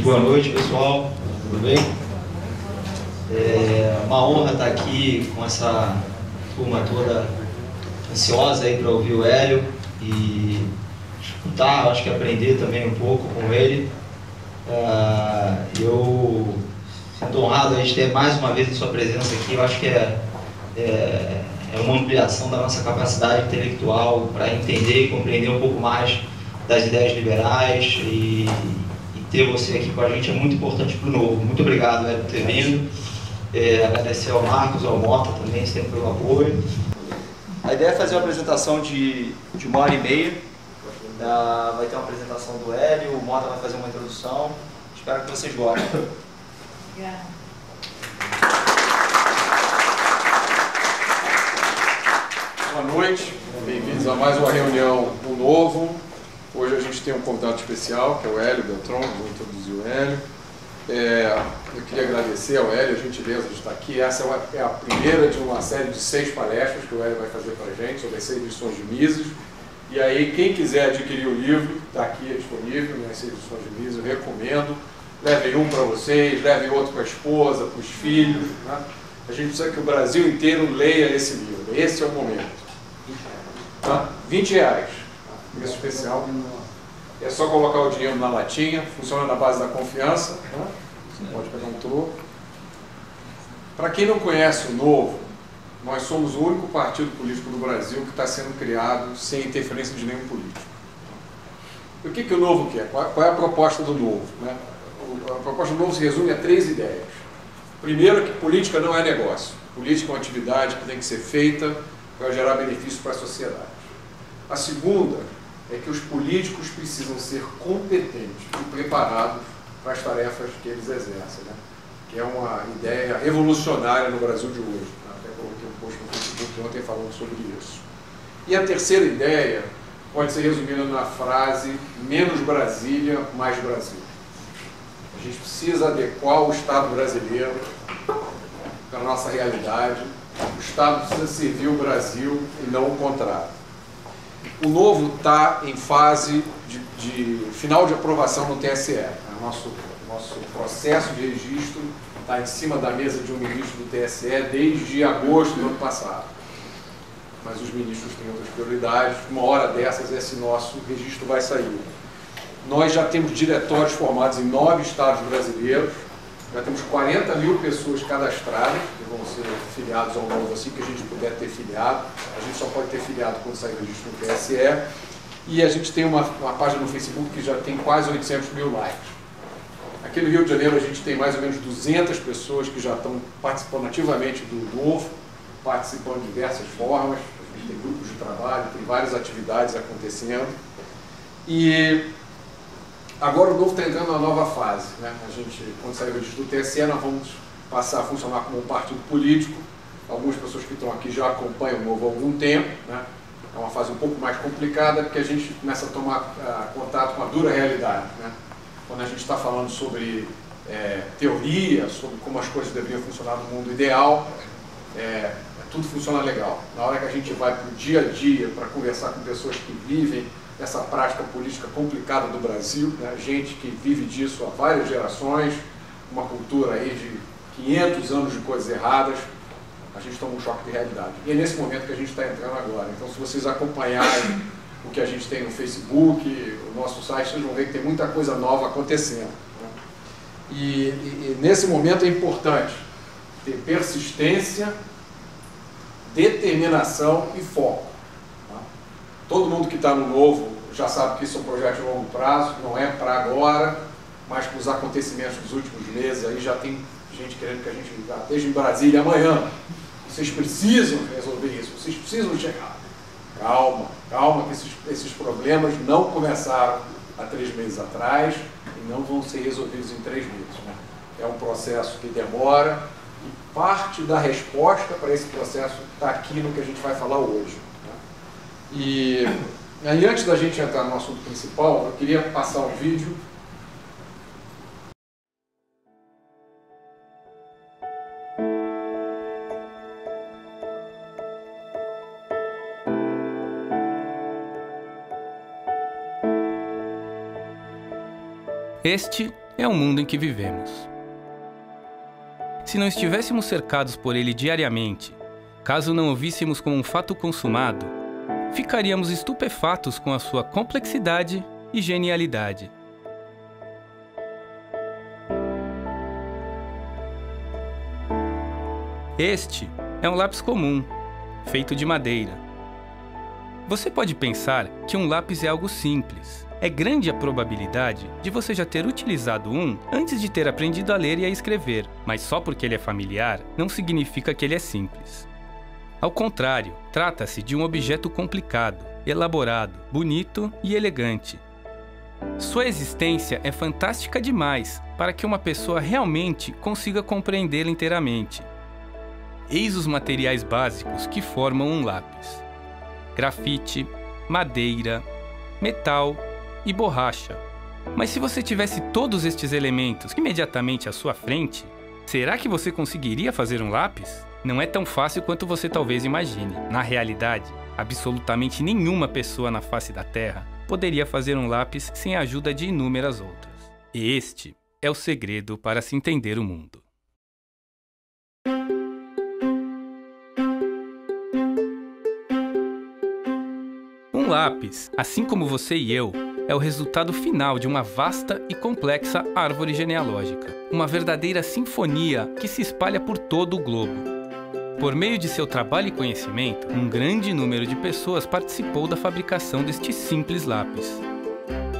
Boa noite, pessoal. Tudo bem? É uma honra estar aqui com essa turma toda ansiosa aí para ouvir o Hélio e escutar, acho que aprender também um pouco com ele. Eu sinto honrado a gente ter mais uma vez a sua presença aqui. Eu acho que é uma ampliação da nossa capacidade intelectual para entender e compreender um pouco mais das ideias liberais e ter você aqui com a gente é muito importante para o Novo. Muito obrigado, Hélio, por ter vindo. Agradecer ao Marcos, ao Mota também, sempre pelo apoio. A ideia é fazer uma apresentação de 1h30. Vai ter uma apresentação do Hélio, o Mota vai fazer uma introdução. Espero que vocês gostem. Obrigada. Boa noite, bem-vindos a mais uma reunião do Novo. Hoje a gente tem um convidado especial, que é o Hélio Beltrão, vou introduzir o Hélio. Eu queria agradecer ao Hélio a gentileza de estar aqui. Essa é a primeira de uma série de 6 palestras que o Hélio vai fazer para a gente sobre as 6 lições de Mises. E aí, quem quiser adquirir o livro, está aqui disponível, nas 6 lições de Mises, eu recomendo. Levem um para vocês, levem outro para a esposa, para os filhos. Né? A gente precisa que o Brasil inteiro leia esse livro. Esse é o momento. Tá? R$20. Preço especial. É só colocar o dinheiro na latinha, funciona na base da confiança. Né? Você pode pegar um troco. Para quem não conhece o Novo, nós somos o único partido político do Brasil que está sendo criado sem interferência de nenhum político. E o que o Novo quer? Qual é a proposta do Novo? Né? A proposta do Novo se resume a 3 ideias. Primeiro, que política não é negócio. Política é uma atividade que tem que ser feita para gerar benefício para a sociedade. A segunda é que os políticos precisam ser competentes e preparados para as tarefas que eles exercem, né? Que é uma ideia revolucionária no Brasil de hoje. Até coloquei um post no Facebook ontem falando sobre isso. E a terceira ideia pode ser resumida na frase menos Brasília, mais Brasil. A gente precisa adequar o Estado brasileiro para a nossa realidade. O Estado precisa servir o Brasil e não o contrário. O Novo está em fase de final de aprovação no TSE. O nosso processo de registro está em cima da mesa de um ministro do TSE desde agosto do ano passado. Mas os ministros têm outras prioridades. Uma hora dessas, esse nosso registro vai sair. Nós já temos diretórios formados em 9 estados brasileiros. Já temos 40 mil pessoas cadastradas, que vão ser filiados ao Novo assim que a gente puder ter filiado. A gente só pode ter filiado quando sair o registro no TSE. E a gente tem uma página no Facebook que já tem quase 800 mil likes. Aqui no Rio de Janeiro a gente tem mais ou menos 200 pessoas que já estão participando ativamente do Novo, participando de diversas formas. A gente tem grupos de trabalho, tem várias atividades acontecendo. E agora o Novo está entrando numa nova fase. Né? A gente, quando sair o registro do TSE, nós vamos passar a funcionar como um partido político. Algumas pessoas que estão aqui já acompanham o Novo há algum tempo. Né? É uma fase um pouco mais complicada, porque a gente começa a tomar contato com a dura realidade. Né? Quando a gente está falando sobre teoria, sobre como as coisas deveriam funcionar no mundo ideal, tudo funciona legal. Na hora que a gente vai para o dia a dia, para conversar com pessoas que vivem essa prática política complicada do Brasil, né? Gente que vive disso há várias gerações, uma cultura aí de 500 anos de coisas erradas, a gente toma um choque de realidade. E é nesse momento que a gente está entrando agora. Então, se vocês acompanharem o que a gente tem no Facebook, o nosso site, vocês vão ver que tem muita coisa nova acontecendo. Né? E nesse momento é importante ter persistência, determinação e foco. Todo mundo que está no Novo já sabe que isso é um projeto de longo prazo, não é para agora, mas com os acontecimentos dos últimos meses, aí já tem gente querendo que a gente esteja em Brasília amanhã. Vocês precisam resolver isso, vocês precisam chegar. Calma, que esses problemas não começaram há 3 meses atrás e não vão ser resolvidos em 3 meses. Né? É um processo que demora e parte da resposta para esse processo está aqui no que a gente vai falar hoje. E aí, antes da gente entrar no assunto principal, eu queria passar um vídeo. Este é o mundo em que vivemos. Se não estivéssemos cercados por ele diariamente, caso não o víssemos como um fato consumado, ficaríamos estupefatos com a sua complexidade e genialidade. Este é um lápis comum, feito de madeira. Você pode pensar que um lápis é algo simples. É grande a probabilidade de você já ter utilizado um antes de ter aprendido a ler e a escrever, mas só porque ele é familiar não significa que ele é simples. Ao contrário, trata-se de um objeto complicado, elaborado, bonito e elegante. Sua existência é fantástica demais para que uma pessoa realmente consiga compreendê-la inteiramente. Eis os materiais básicos que formam um lápis: grafite, madeira, metal e borracha. Mas se você tivesse todos estes elementos imediatamente à sua frente, será que você conseguiria fazer um lápis? Não é tão fácil quanto você talvez imagine. Na realidade, absolutamente nenhuma pessoa na face da Terra poderia fazer um lápis sem a ajuda de inúmeras outras. E este é o segredo para se entender o mundo. Um lápis, assim como você e eu, é o resultado final de uma vasta e complexa árvore genealógica, uma verdadeira sinfonia que se espalha por todo o globo. Por meio de seu trabalho e conhecimento, um grande número de pessoas participou da fabricação deste simples lápis.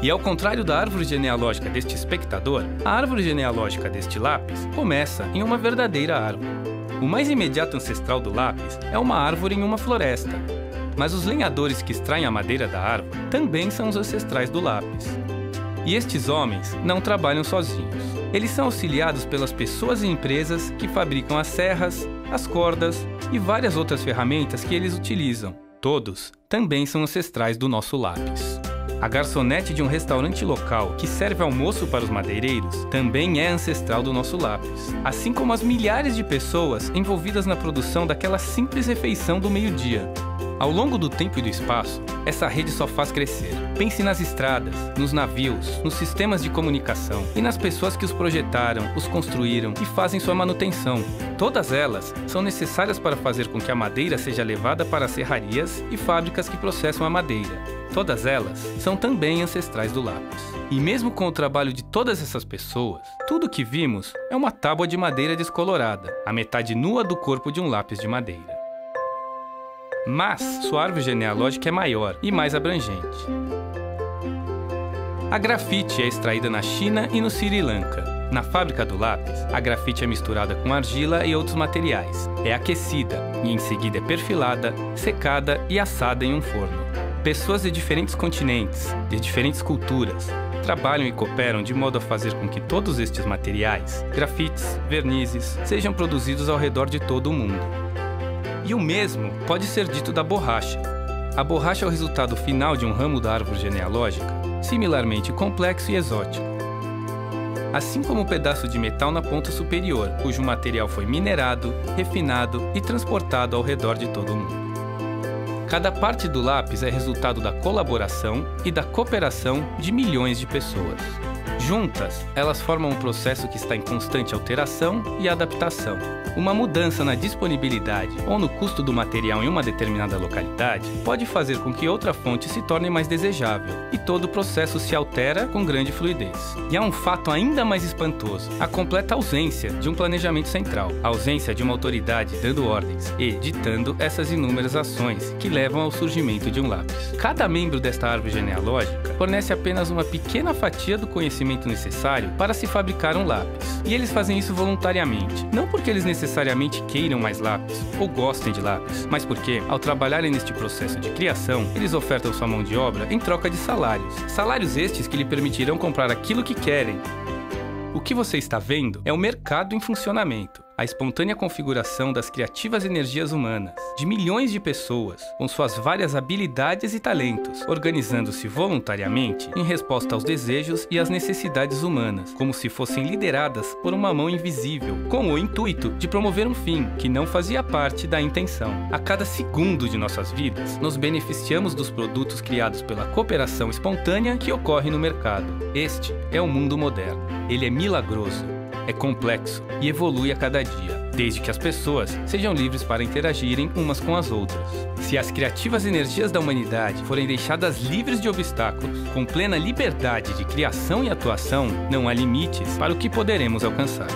E ao contrário da árvore genealógica deste espectador, a árvore genealógica deste lápis começa em uma verdadeira árvore. O mais imediato ancestral do lápis é uma árvore em uma floresta. Mas os lenhadores que extraem a madeira da árvore também são os ancestrais do lápis. E estes homens não trabalham sozinhos. Eles são auxiliados pelas pessoas e empresas que fabricam as serras, as cordas e várias outras ferramentas que eles utilizam. Todos também são ancestrais do nosso lápis. A garçonete de um restaurante local que serve almoço para os madeireiros também é ancestral do nosso lápis, assim como as milhares de pessoas envolvidas na produção daquela simples refeição do meio-dia. Ao longo do tempo e do espaço, essa rede só faz crescer. Pense nas estradas, nos navios, nos sistemas de comunicação e nas pessoas que os projetaram, os construíram e fazem sua manutenção. Todas elas são necessárias para fazer com que a madeira seja levada para as serrarias e fábricas que processam a madeira. Todas elas são também ancestrais do lápis. E mesmo com o trabalho de todas essas pessoas, tudo o que vimos é uma tábua de madeira descolorada, a metade nua do corpo de um lápis de madeira. Mas sua árvore genealógica é maior e mais abrangente. A grafite é extraída na China e no Sri Lanka. Na fábrica do lápis, a grafite é misturada com argila e outros materiais. É aquecida e em seguida é perfilada, secada e assada em um forno. Pessoas de diferentes continentes, de diferentes culturas, trabalham e cooperam de modo a fazer com que todos estes materiais, grafites, vernizes, sejam produzidos ao redor de todo o mundo. E o mesmo pode ser dito da borracha. A borracha é o resultado final de um ramo da árvore genealógica, similarmente complexo e exótico. Assim como um pedaço de metal na ponta superior, cujo material foi minerado, refinado e transportado ao redor de todo o mundo. Cada parte do lápis é resultado da colaboração e da cooperação de milhões de pessoas. Juntas, elas formam um processo que está em constante alteração e adaptação. Uma mudança na disponibilidade ou no custo do material em uma determinada localidade pode fazer com que outra fonte se torne mais desejável, e todo o processo se altera com grande fluidez. E há um fato ainda mais espantoso: a completa ausência de um planejamento central, a ausência de uma autoridade dando ordens e ditando essas inúmeras ações que levam ao surgimento de um lápis. Cada membro desta árvore genealógica fornece apenas uma pequena fatia do conhecimento necessário para se fabricar um lápis. E eles fazem isso voluntariamente, não porque eles necessariamente queiram mais lápis ou gostem de lápis, mas porque, ao trabalharem neste processo de criação, eles ofertam sua mão de obra em troca de salários. Salários estes que lhe permitirão comprar aquilo que querem. O que você está vendo é o mercado em funcionamento. a espontânea configuração das criativas energias humanas, de milhões de pessoas, com suas várias habilidades e talentos, organizando-se voluntariamente em resposta aos desejos e às necessidades humanas, como se fossem lideradas por uma mão invisível, com o intuito de promover um fim que não fazia parte da intenção. A cada segundo de nossas vidas, nos beneficiamos dos produtos criados pela cooperação espontânea que ocorre no mercado. Este é o mundo moderno. Ele é milagroso, é complexo e evolui a cada dia, desde que as pessoas sejam livres para interagirem umas com as outras. Se as criativas energias da humanidade forem deixadas livres de obstáculos, com plena liberdade de criação e atuação, não há limites para o que poderemos alcançar.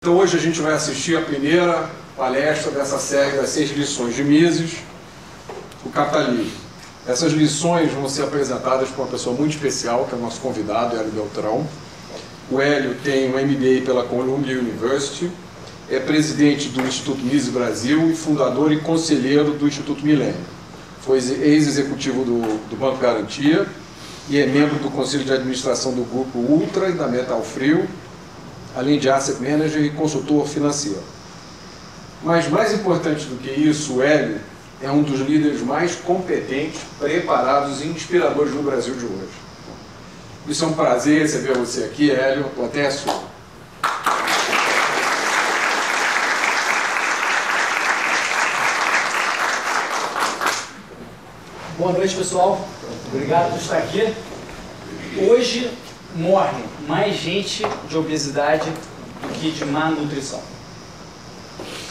Então hoje a gente vai assistir a primeira palestra dessa série das 6 lições de Mises, o capitalismo. Essas lições vão ser apresentadas por uma pessoa muito especial, que é o nosso convidado, Hélio Beltrão. O Hélio tem um MBA pela Columbia University, é presidente do Instituto Mises Brasil e fundador e conselheiro do Instituto Milênio. Foi ex-executivo do Banco Garantia e é membro do Conselho de Administração do Grupo Ultra e da Metal Frio, além de asset manager e consultor financeiro. Mas mais importante do que isso, o Hélio é um dos líderes mais competentes, preparados e inspiradores do Brasil de hoje. Isso é um prazer receber você aqui, Hélio. A plateia é sua. Boa noite, pessoal. Obrigado por estar aqui. Hoje morre mais gente de obesidade do que de má nutrição.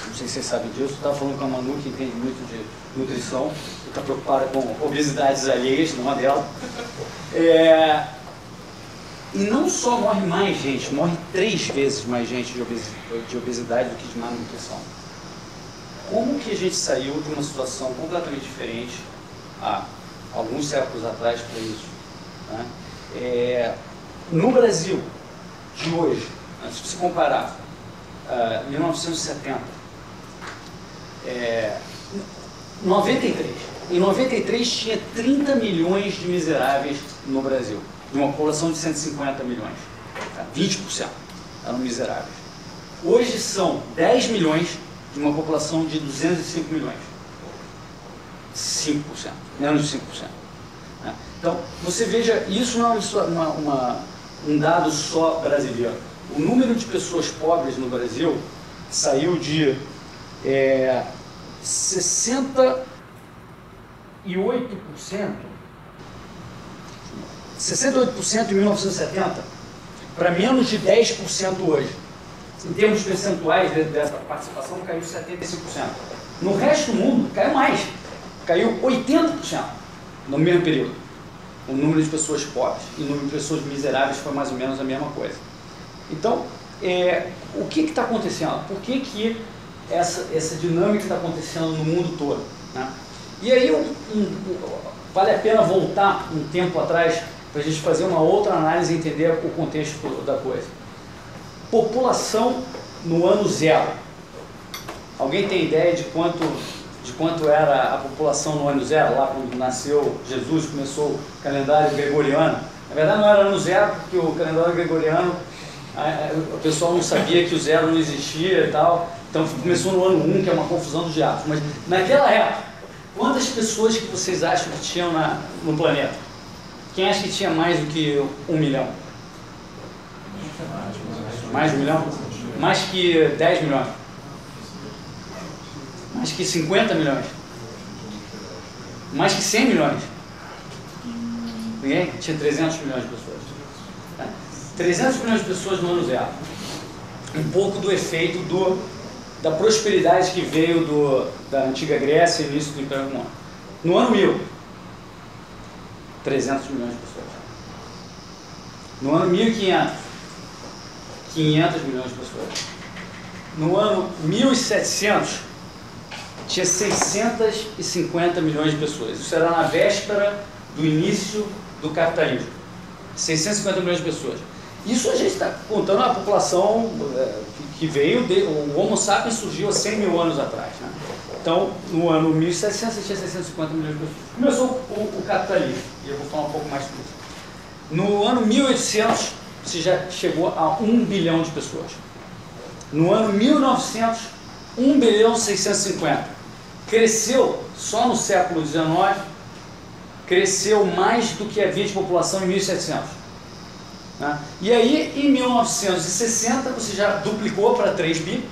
Não sei se vocês sabem disso. Eu estava falando com a Manu, que entende muito de nutrição, e está preocupada com obesidades alheias, não a dela. E não só morre mais gente, morre 3 vezes mais gente de obesidade do que de má nutrição. Como que a gente saiu de uma situação completamente diferente há alguns séculos atrás para isso, né? No Brasil de hoje, se você comparar 1970, 93. Em 93 tinha 30 milhões de miseráveis no Brasil, de uma população de 150 milhões. 20% eram miseráveis. Hoje são 10 milhões de uma população de 205 milhões. 5%, menos de 5%. Então, você veja, isso não é um dado só brasileiro. O número de pessoas pobres no Brasil saiu de 68% em 1970 para menos de 10% hoje. Em termos percentuais dessa participação, caiu 75%. No resto do mundo, caiu mais. Caiu 80% no mesmo período. O número de pessoas pobres e o número de pessoas miseráveis foi mais ou menos a mesma coisa. Então, o que está acontecendo? Por que essa dinâmica está acontecendo no mundo todo, né? E aí vale a pena voltar um tempo atrás para a gente fazer uma outra análise e entender o contexto da coisa. População no ano 0. Alguém tem ideia de quanto era a população no ano 0, lá quando nasceu Jesus, começou o calendário gregoriano? Na verdade não era ano 0, porque o calendário gregoriano, o pessoal não sabia que o 0 não existia e tal, então começou no ano 1, que é uma confusão dos diabos. Mas naquela época, quantas pessoas que vocês acham que tinham no planeta? Quem acha que tinha mais do que 1 milhão? Mais de 1 milhão? Mais que 10 milhões? Mais que 50 milhões? Mais que 100 milhões? Ninguém? Tinha 300 milhões de pessoas. 300 milhões de pessoas no ano zero. Um pouco do efeito da prosperidade que veio da antiga Grécia e início do Império Romano. No ano 1000, 300 milhões de pessoas. No ano 1500, 500 milhões de pessoas. No ano 1700, tinha 650 milhões de pessoas. Isso era na véspera do início do capitalismo. 650 milhões de pessoas. Isso a gente está contando a população que veio, o Homo sapiens surgiu há 100 mil anos atrás. Né? Então, no ano 1700, você tinha 650 milhões de pessoas. Começou o capitalismo, e eu vou falar um pouco mais sobre isso. No ano 1800, você já chegou a 1 bilhão de pessoas. No ano 1900, 1 bilhão 650. Cresceu, só no século XIX, cresceu mais do que havia de população em 1700. Né? E aí, em 1960, você já duplicou para 3 bi.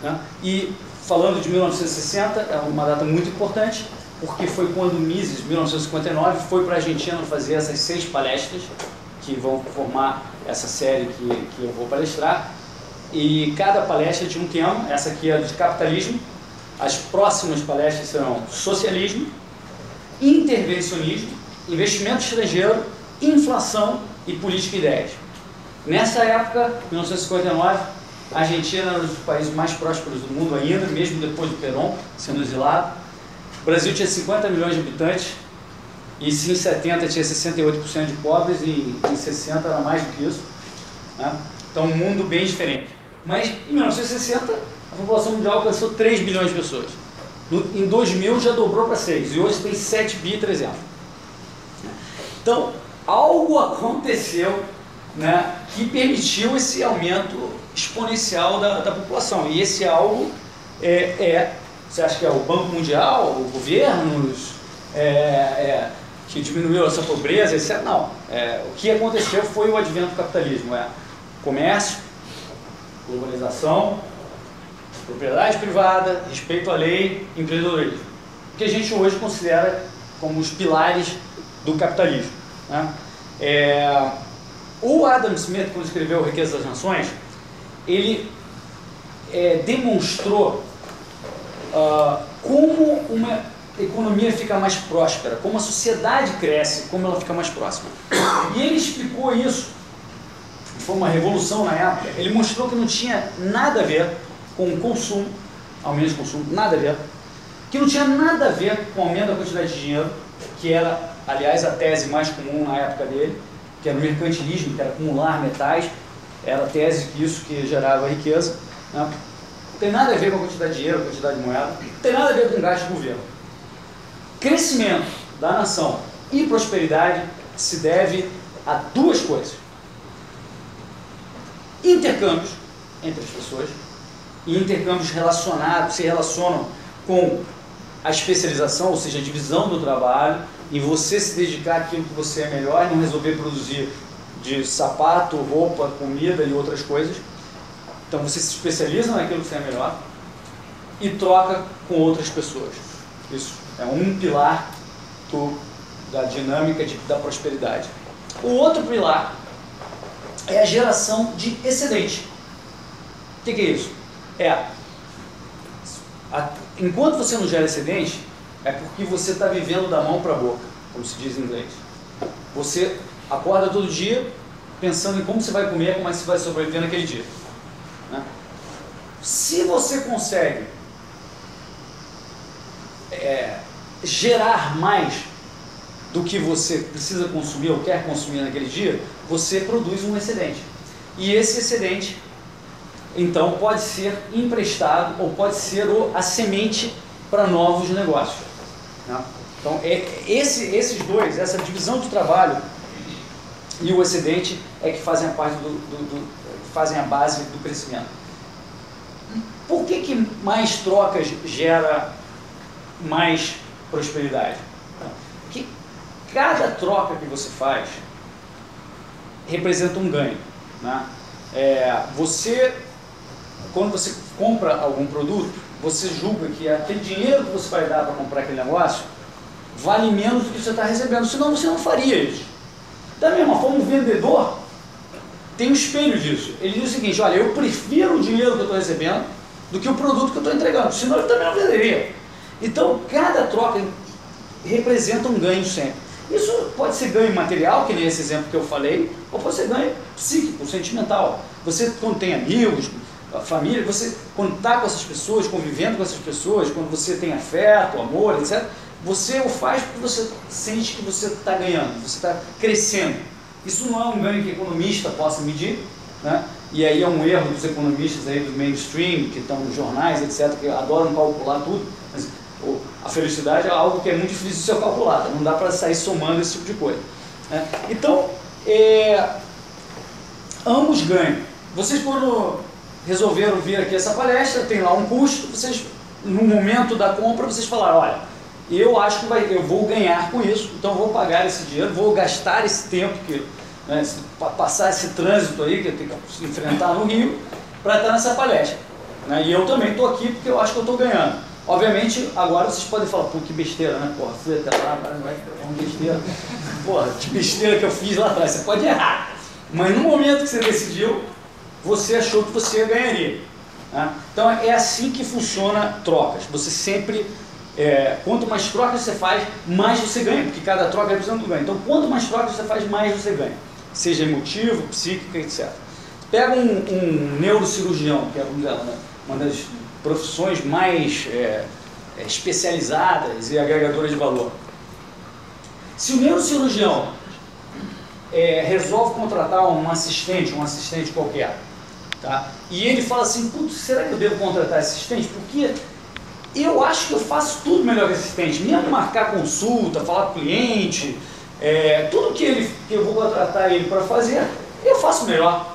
Né? E falando de 1960, é uma data muito importante, porque foi quando o Mises, 1959, foi para a Argentina fazer essas 6 palestras, que vão formar essa série que eu vou palestrar. E cada palestra tinha um tema. Essa aqui é de capitalismo. As próximas palestras serão socialismo, intervencionismo, investimento estrangeiro, inflação e política e ideias. Nessa época, 1959, a Argentina era um dos países mais prósperos do mundo ainda, mesmo depois do Perón sendo exilado. O Brasil tinha 50 milhões de habitantes e em 70 tinha 68% de pobres e em 60 era mais do que isso. Né? Então, um mundo bem diferente. Mas em 1960, a população mundial alcançou 3 bilhões de pessoas. Em 2000 já dobrou para 6 e hoje tem 7 bi 300. Então, algo aconteceu, né, que permitiu esse aumento exponencial da população. E esse algo você acha que é o Banco Mundial, o governos, que diminuiu essa pobreza, etc. Não. O que aconteceu foi o advento do capitalismo. Comércio, globalização, propriedade privada, respeito à lei, empreendedorismo. O que a gente hoje considera como os pilares do capitalismo. Né? O Adam Smith, quando escreveu Riqueza das Nações, ele demonstrou como uma economia fica mais próspera, como a sociedade cresce, como ela fica mais próxima. E ele explicou isso, foi uma revolução na época. Ele mostrou que não tinha nada a ver com o consumo, aumento de consumo, nada a ver, que não tinha nada a ver com o aumento da quantidade de dinheiro, que era, aliás, a tese mais comum na época dele, que era o mercantilismo, que era acumular metais, era a tese que isso que gerava riqueza. Né? Não tem nada a ver com a quantidade de dinheiro, a quantidade de moeda, não tem nada a ver com o gasto do governo. Crescimento da nação e prosperidade se deve a duas coisas: intercâmbios entre as pessoas, e intercâmbios se relacionam com a especialização, ou seja, a divisão do trabalho, e você se dedicar àquilo que você é melhor e não resolver produzir de sapato, roupa, comida e outras coisas. Então você se especializa naquilo que você é melhor e troca com outras pessoas. Isso é um pilar da dinâmica da prosperidade. O outro pilar é a geração de excedente. O que é isso? Enquanto você não gera excedente, é porque você está vivendo da mão para a boca, como se diz em inglês. Você acorda todo dia pensando em como você vai comer, como é que você vai sobreviver naquele dia. Né? Se você consegue gerar mais do que você precisa consumir ou quer consumir naquele dia, você produz um excedente. E esse excedente, então, pode ser emprestado ou pode ser a semente para novos negócios. Né? Então, esses dois, essa divisão de trabalho e o excedente é que fazem a parte fazem a base do crescimento. Por que mais trocas gera mais prosperidade? Porque cada troca que você faz representa um ganho. Né? Você quando você compra algum produto, você julga que aquele dinheiro que você vai dar para comprar aquele negócio vale menos do que você está recebendo, senão você não faria isso. Da mesma forma, o vendedor tem um espelho disso. Ele diz o seguinte: olha, eu prefiro o dinheiro que eu estou recebendo do que o produto que eu estou entregando, senão ele também não venderia. Então, cada troca representa um ganho sempre. Isso pode ser ganho material, que nem esse exemplo que eu falei, ou pode ser ganho psíquico, sentimental. Você, quando tem amigos, família, você, quando está com essas pessoas, convivendo com essas pessoas, quando você tem afeto, amor, etc., você o faz porque você sente que você está ganhando, você está crescendo. Isso não é um ganho que economista possa medir, né? E aí é um erro dos economistas aí do mainstream, que estão nos jornais, etc., que adoram calcular tudo, mas a felicidade é algo que é muito difícil de ser calculado, não dá para sair somando esse tipo de coisa, né? Então, ambos ganham. Vocês, quando resolveram vir aqui essa palestra, tem lá um custo, vocês, no momento da compra, vocês falaram: olha, eu acho que eu vou ganhar com isso, então eu vou pagar esse dinheiro, vou gastar esse tempo, né, passar esse trânsito aí que eu tenho que enfrentar no Rio, para estar nessa palestra, né? E eu também estou aqui porque eu acho que eu estou ganhando. Obviamente, agora vocês podem falar: pô, que besteira, né? Porra, fui até lá, vai ficar uma besteira. Porra, que besteira que eu fiz lá atrás. Você pode errar, mas no momento que você decidiu, você achou que você ganharia, né? Então é assim que funciona trocas. Você sempre, quanto mais trocas você faz, mais você ganha, porque cada troca representa um ganho. Então quanto mais trocas você faz, mais você ganha, seja emotivo, psíquico, etc. Pega um neurocirurgião, que é uma das profissões mais especializadas e agregadoras de valor. Se o neurocirurgião resolve contratar um assistente qualquer, tá? E ele fala assim: putz, será que eu devo contratar esse assistente? Porque eu acho que eu faço tudo melhor que assistente, mesmo marcar consulta, falar com o cliente, tudo que eu vou contratar ele para fazer, eu faço melhor.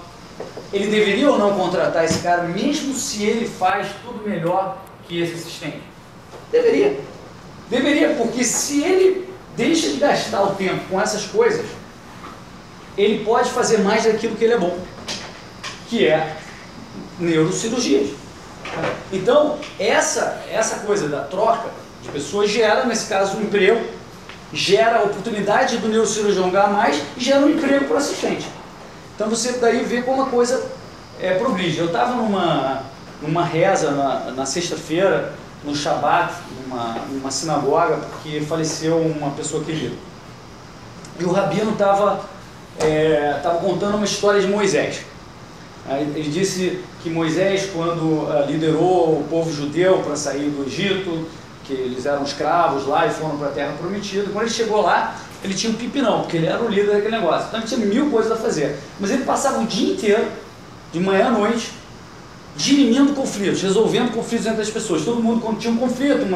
Ele deveria ou não contratar esse cara, mesmo se ele faz tudo melhor que esse assistente? Deveria. Deveria, porque se ele deixa de gastar o tempo com essas coisas, ele pode fazer mais daquilo que ele é bom, que é neurocirurgias. Então, essa coisa da troca de pessoas gera, nesse caso, um emprego, gera a oportunidade do neurocirurgião ganhar mais e gera um emprego para o assistente. Então você daí vê como a coisa progride. Eu estava numa reza na sexta-feira, no Shabat, numa sinagoga, porque faleceu uma pessoa querida. E o rabino estava contando uma história de Moisés. Ele disse que Moisés, quando liderou o povo judeu para sair do Egito, que eles eram escravos lá e foram para a Terra Prometida, quando ele chegou lá, ele tinha um pipinão, porque ele era o líder daquele negócio. Então ele tinha 1000 coisas a fazer. Mas ele passava o dia inteiro, de manhã à noite, dirimindo conflitos, resolvendo conflitos entre as pessoas. Todo mundo, quando tinha um conflito,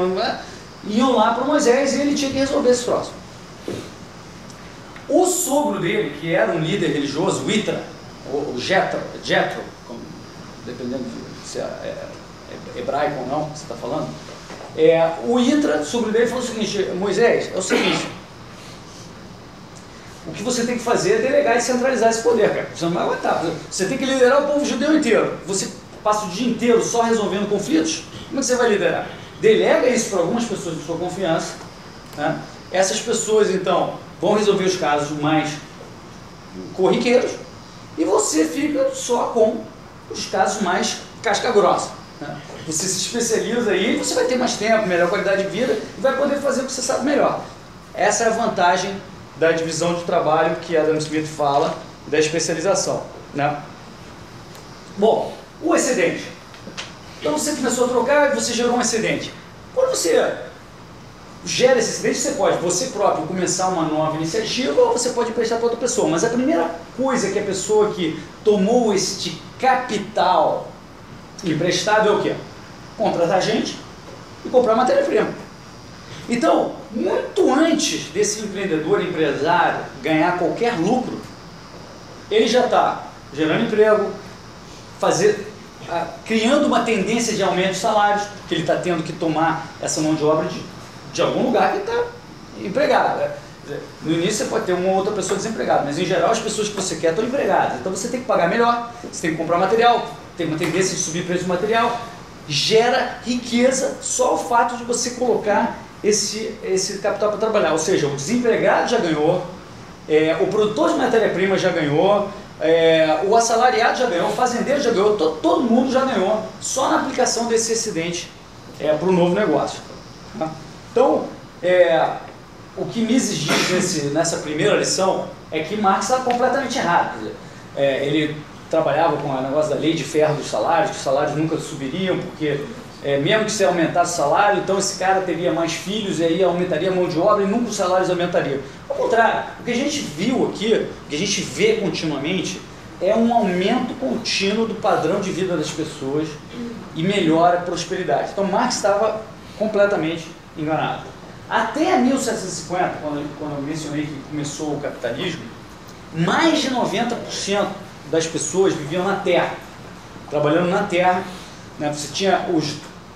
iam lá para Moisés e ele tinha que resolver esse troço. O sogro dele, que era um líder religioso, o Itra, ou Jetro, dependendo se é hebraico ou não, que você está falando, o Itra, o sogro dele, falou o seguinte: Moisés, é o seguinte, o que você tem que fazer é delegar e centralizar esse poder, cara. Você não vai aguentar. Você tem que liderar o povo judeu inteiro. Você passa o dia inteiro só resolvendo conflitos? Como é que você vai liderar? Delega isso para algumas pessoas de sua confiança, né? Essas pessoas, então, vão resolver os casos mais corriqueiros e você fica só com os casos mais casca grossa, né? Você se especializa aí, você vai ter mais tempo, melhor qualidade de vida e vai poder fazer o que você sabe melhor. Essa é a vantagem da divisão de trabalho que Adam Smith fala, da especialização, né? Bom, o excedente. Então você começou a trocar e você gerou um excedente. Quando você gera esse excedente, você pode, você próprio, começar uma nova iniciativa ou você pode emprestar para outra pessoa. Mas a primeira coisa que a pessoa que tomou este capital emprestado é o quê? Contratar gente e comprar matéria-prima. Então, muito antes desse empreendedor, empresário, ganhar qualquer lucro, ele já está gerando emprego, criando uma tendência de aumento de salários, porque ele está tendo que tomar essa mão de obra de algum lugar que está empregado. No início você pode ter uma ou outra pessoa desempregada, mas em geral as pessoas que você quer estão empregadas. Então você tem que pagar melhor, você tem que comprar material, tem uma tendência de subir preço de material, gera riqueza só o fato de você colocar esse capital para trabalhar. Ou seja, o desempregado já ganhou, o produtor de matéria-prima já ganhou, o assalariado já ganhou, o fazendeiro já ganhou, todo mundo já ganhou, só na aplicação desse excedente para o novo negócio. Tá? Então, o que Mises diz nessa primeira lição é que Marx está completamente errado. Quer dizer, ele trabalhava com o negócio da lei de ferro dos salários, que os salários nunca subiriam, porque mesmo que você aumentasse o salário, então esse cara teria mais filhos e aí aumentaria a mão de obra e nunca os salários aumentariam. Ao contrário, o que a gente viu aqui, o que a gente vê continuamente, é um aumento contínuo do padrão de vida das pessoas e melhora a prosperidade. Então Marx estava completamente enganado. Até 1750, quando eu mencionei que começou o capitalismo, mais de 90% das pessoas viviam na terra, trabalhando na terra. Né? Você tinha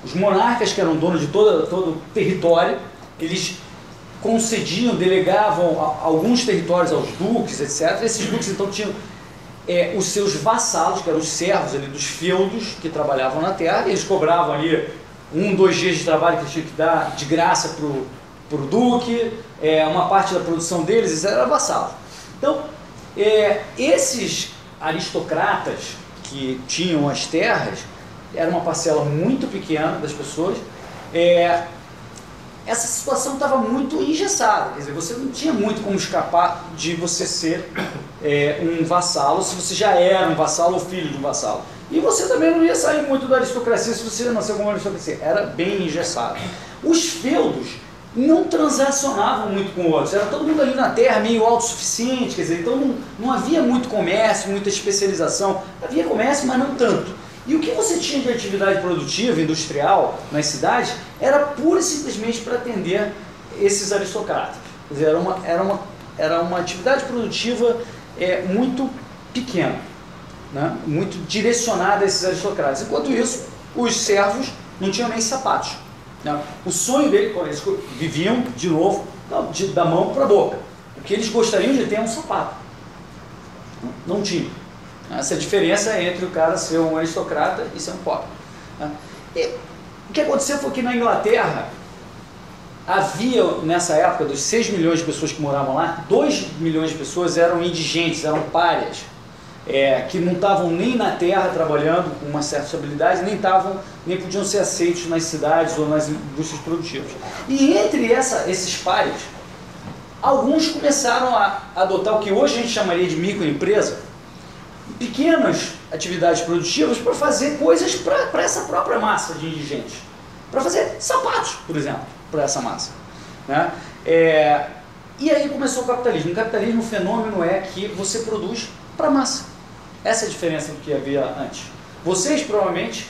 os monarcas, que eram donos de todo o território, eles concediam, delegavam alguns territórios aos duques, etc. Esses duques então tinham os seus vassalos, que eram os servos ali dos feudos, que trabalhavam na terra, e eles cobravam ali 1, 2 dias de trabalho que eles tinham que dar de graça para o duque, uma parte da produção deles, isso era vassalo. Então, esses aristocratas que tinham as terras, era uma parcela muito pequena das pessoas, essa situação estava muito engessada, quer dizer, você não tinha muito como escapar de você ser um vassalo, se você já era um vassalo ou filho de um vassalo. E você também não ia sair muito da aristocracia se você nasceu como uma aristocracia, era bem engessado. Os feudos não transacionavam muito com outros, era todo mundo ali na terra meio autossuficiente, quer dizer, então não havia muito comércio, muita especialização, havia comércio, mas não tanto. E o que você tinha de atividade produtiva, industrial, nas cidades, era pura e simplesmente para atender esses aristocratas. Quer dizer, era uma atividade produtiva muito pequena, né? Muito direcionada a esses aristocratas. Enquanto isso, os servos não tinham nem sapatos. Né? O sonho dele, quando eles viviam, de novo, da mão para a boca. O que eles gostariam de ter é um sapato. Não tinham. Essa é a diferença entre o cara ser um aristocrata e ser um pobre. E o que aconteceu foi que na Inglaterra havia, nessa época, dos 6 milhões de pessoas que moravam lá, 2 milhões de pessoas eram indigentes, eram párias, que não estavam nem na terra trabalhando com uma certa estabilidade, nem podiam ser aceitos nas cidades ou nas indústrias produtivas. E entre esses párias, alguns começaram a adotar o que hoje a gente chamaria de microempresa, pequenas atividades produtivas para fazer coisas para essa própria massa de indigentes, para fazer sapatos, por exemplo, para essa massa, né? E aí começou o capitalismo. No capitalismo, o fenômeno é que você produz para a massa. Essa é a diferença do que havia antes. Vocês provavelmente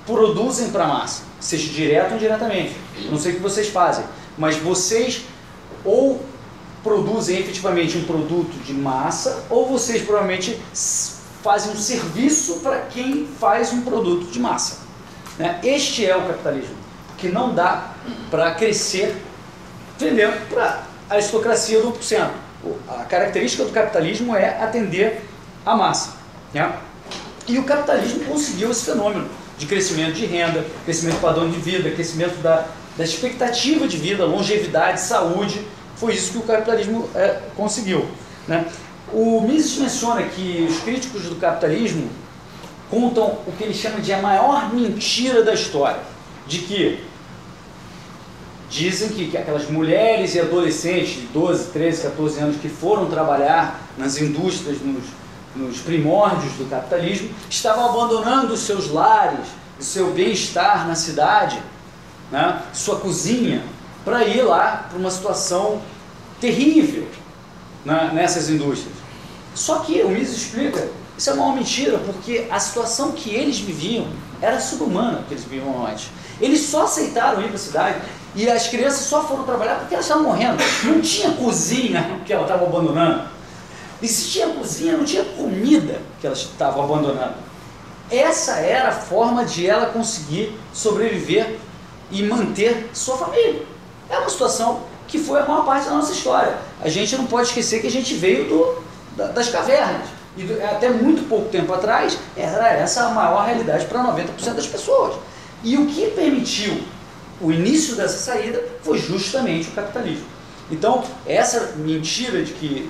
produzem para a massa, seja direto ou indiretamente. Eu não sei o que vocês fazem, mas vocês ou produzem efetivamente um produto de massa, ou vocês provavelmente fazem um serviço para quem faz um produto de massa. Né? Este é o capitalismo, que não dá para crescer vendendo para a aristocracia do 1%. A característica do capitalismo é atender a massa. Né? E o capitalismo conseguiu esse fenômeno de crescimento de renda, crescimento do padrão de vida, crescimento da expectativa de vida, longevidade, saúde. Foi isso que o capitalismo conseguiu. Né? O Mises menciona que os críticos do capitalismo contam o que ele chama de a maior mentira da história, de que dizem que aquelas mulheres e adolescentes de 12, 13, 14 anos que foram trabalhar nas indústrias, nos primórdios do capitalismo, estavam abandonando os seus lares, o seu bem-estar na cidade, né? Sua cozinha, para ir lá para uma situação terrível, né, nessas indústrias. Só que o Mises explica, isso é uma mentira, porque a situação que eles viviam era subhumana, que eles viviam antes. Eles só aceitaram ir para a cidade e as crianças só foram trabalhar porque elas estavam morrendo. Não tinha cozinha que elas estavam abandonando. E se tinha cozinha, não tinha comida que elas estavam abandonando. Essa era a forma de ela conseguir sobreviver e manter sua família. É uma situação que foi a maior parte da nossa história. A gente não pode esquecer que a gente veio das cavernas. E até muito pouco tempo atrás, era essa a maior realidade para 90% das pessoas. E o que permitiu o início dessa saída foi justamente o capitalismo. Então, essa mentira de que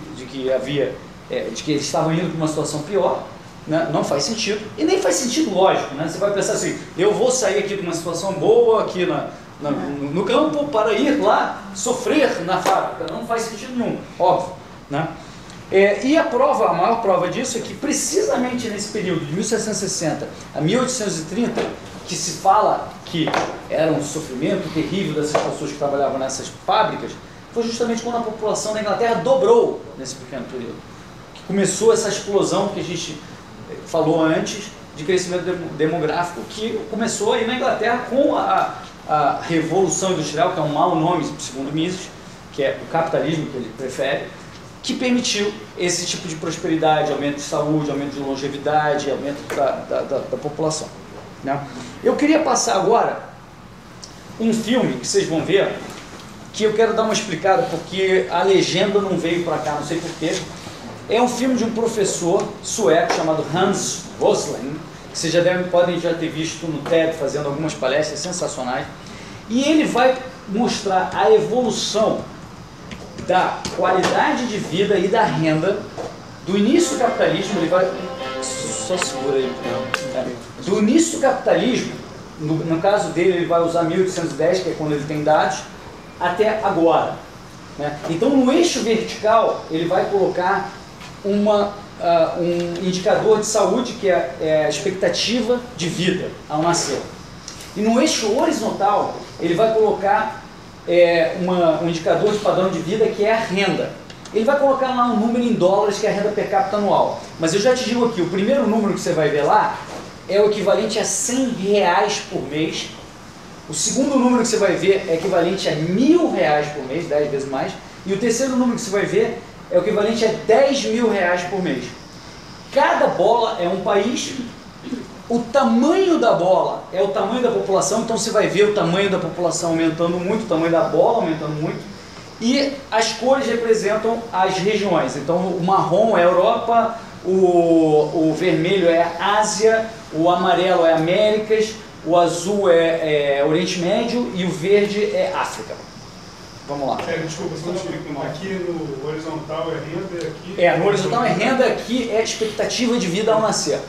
eles estavam indo para uma situação pior, né, não faz sentido, e nem faz sentido lógico, né? Você vai pensar assim, eu vou sair aqui de uma situação boa aqui no campo para ir lá sofrer na fábrica, não faz sentido nenhum, óbvio, né? E a maior prova disso é que precisamente nesse período de 1760 a 1830, que se fala que era um sofrimento terrível dessas pessoas que trabalhavam nessas fábricas, foi justamente quando a população da Inglaterra dobrou nesse pequeno período, que começou essa explosão que a gente falou antes de crescimento demográfico, que começou aí na Inglaterra com a Revolução Industrial, que é um mau nome, segundo Mises, que é o capitalismo que ele prefere, que permitiu esse tipo de prosperidade, aumento de saúde, aumento de longevidade, aumento da população, né? Eu queria passar agora um filme que vocês vão ver, que eu quero dar uma explicada, porque a legenda não veio para cá, não sei porquê. É um filme de um professor sueco chamado Hans Rosling, que vocês podem já ter visto no TED fazendo algumas palestras sensacionais, e ele vai mostrar a evolução da qualidade de vida e da renda do início do capitalismo. Ele vai... Só segura aí. Do início do capitalismo, no caso dele, ele vai usar 1810, que é quando ele tem dados, até agora, né? Então, no eixo vertical, ele vai colocar um indicador de saúde, que é a expectativa de vida ao nascer. E no eixo horizontal, ele vai colocar um indicador de padrão de vida, que é a renda. Ele vai colocar lá um número em dólares, que é a renda per capita anual. Mas eu já te digo aqui, o primeiro número que você vai ver lá é o equivalente a R$100 por mês. O segundo número que você vai ver é equivalente a R$1.000 por mês, 10 vezes mais. E o terceiro número que você vai ver é o equivalente a R$10.000 por mês. Cada bola é um país. O tamanho da bola é o tamanho da população, então você vai ver o tamanho da população aumentando muito, o tamanho da bola aumentando muito, e as cores representam as regiões. Então o marrom é a Europa, o vermelho é a Ásia, o amarelo é Américas, o azul é Oriente Médio e o verde é África. Vamos lá. Desculpa, aqui no horizontal é renda, aqui... no horizontal é renda, aqui é expectativa de vida ao nascer.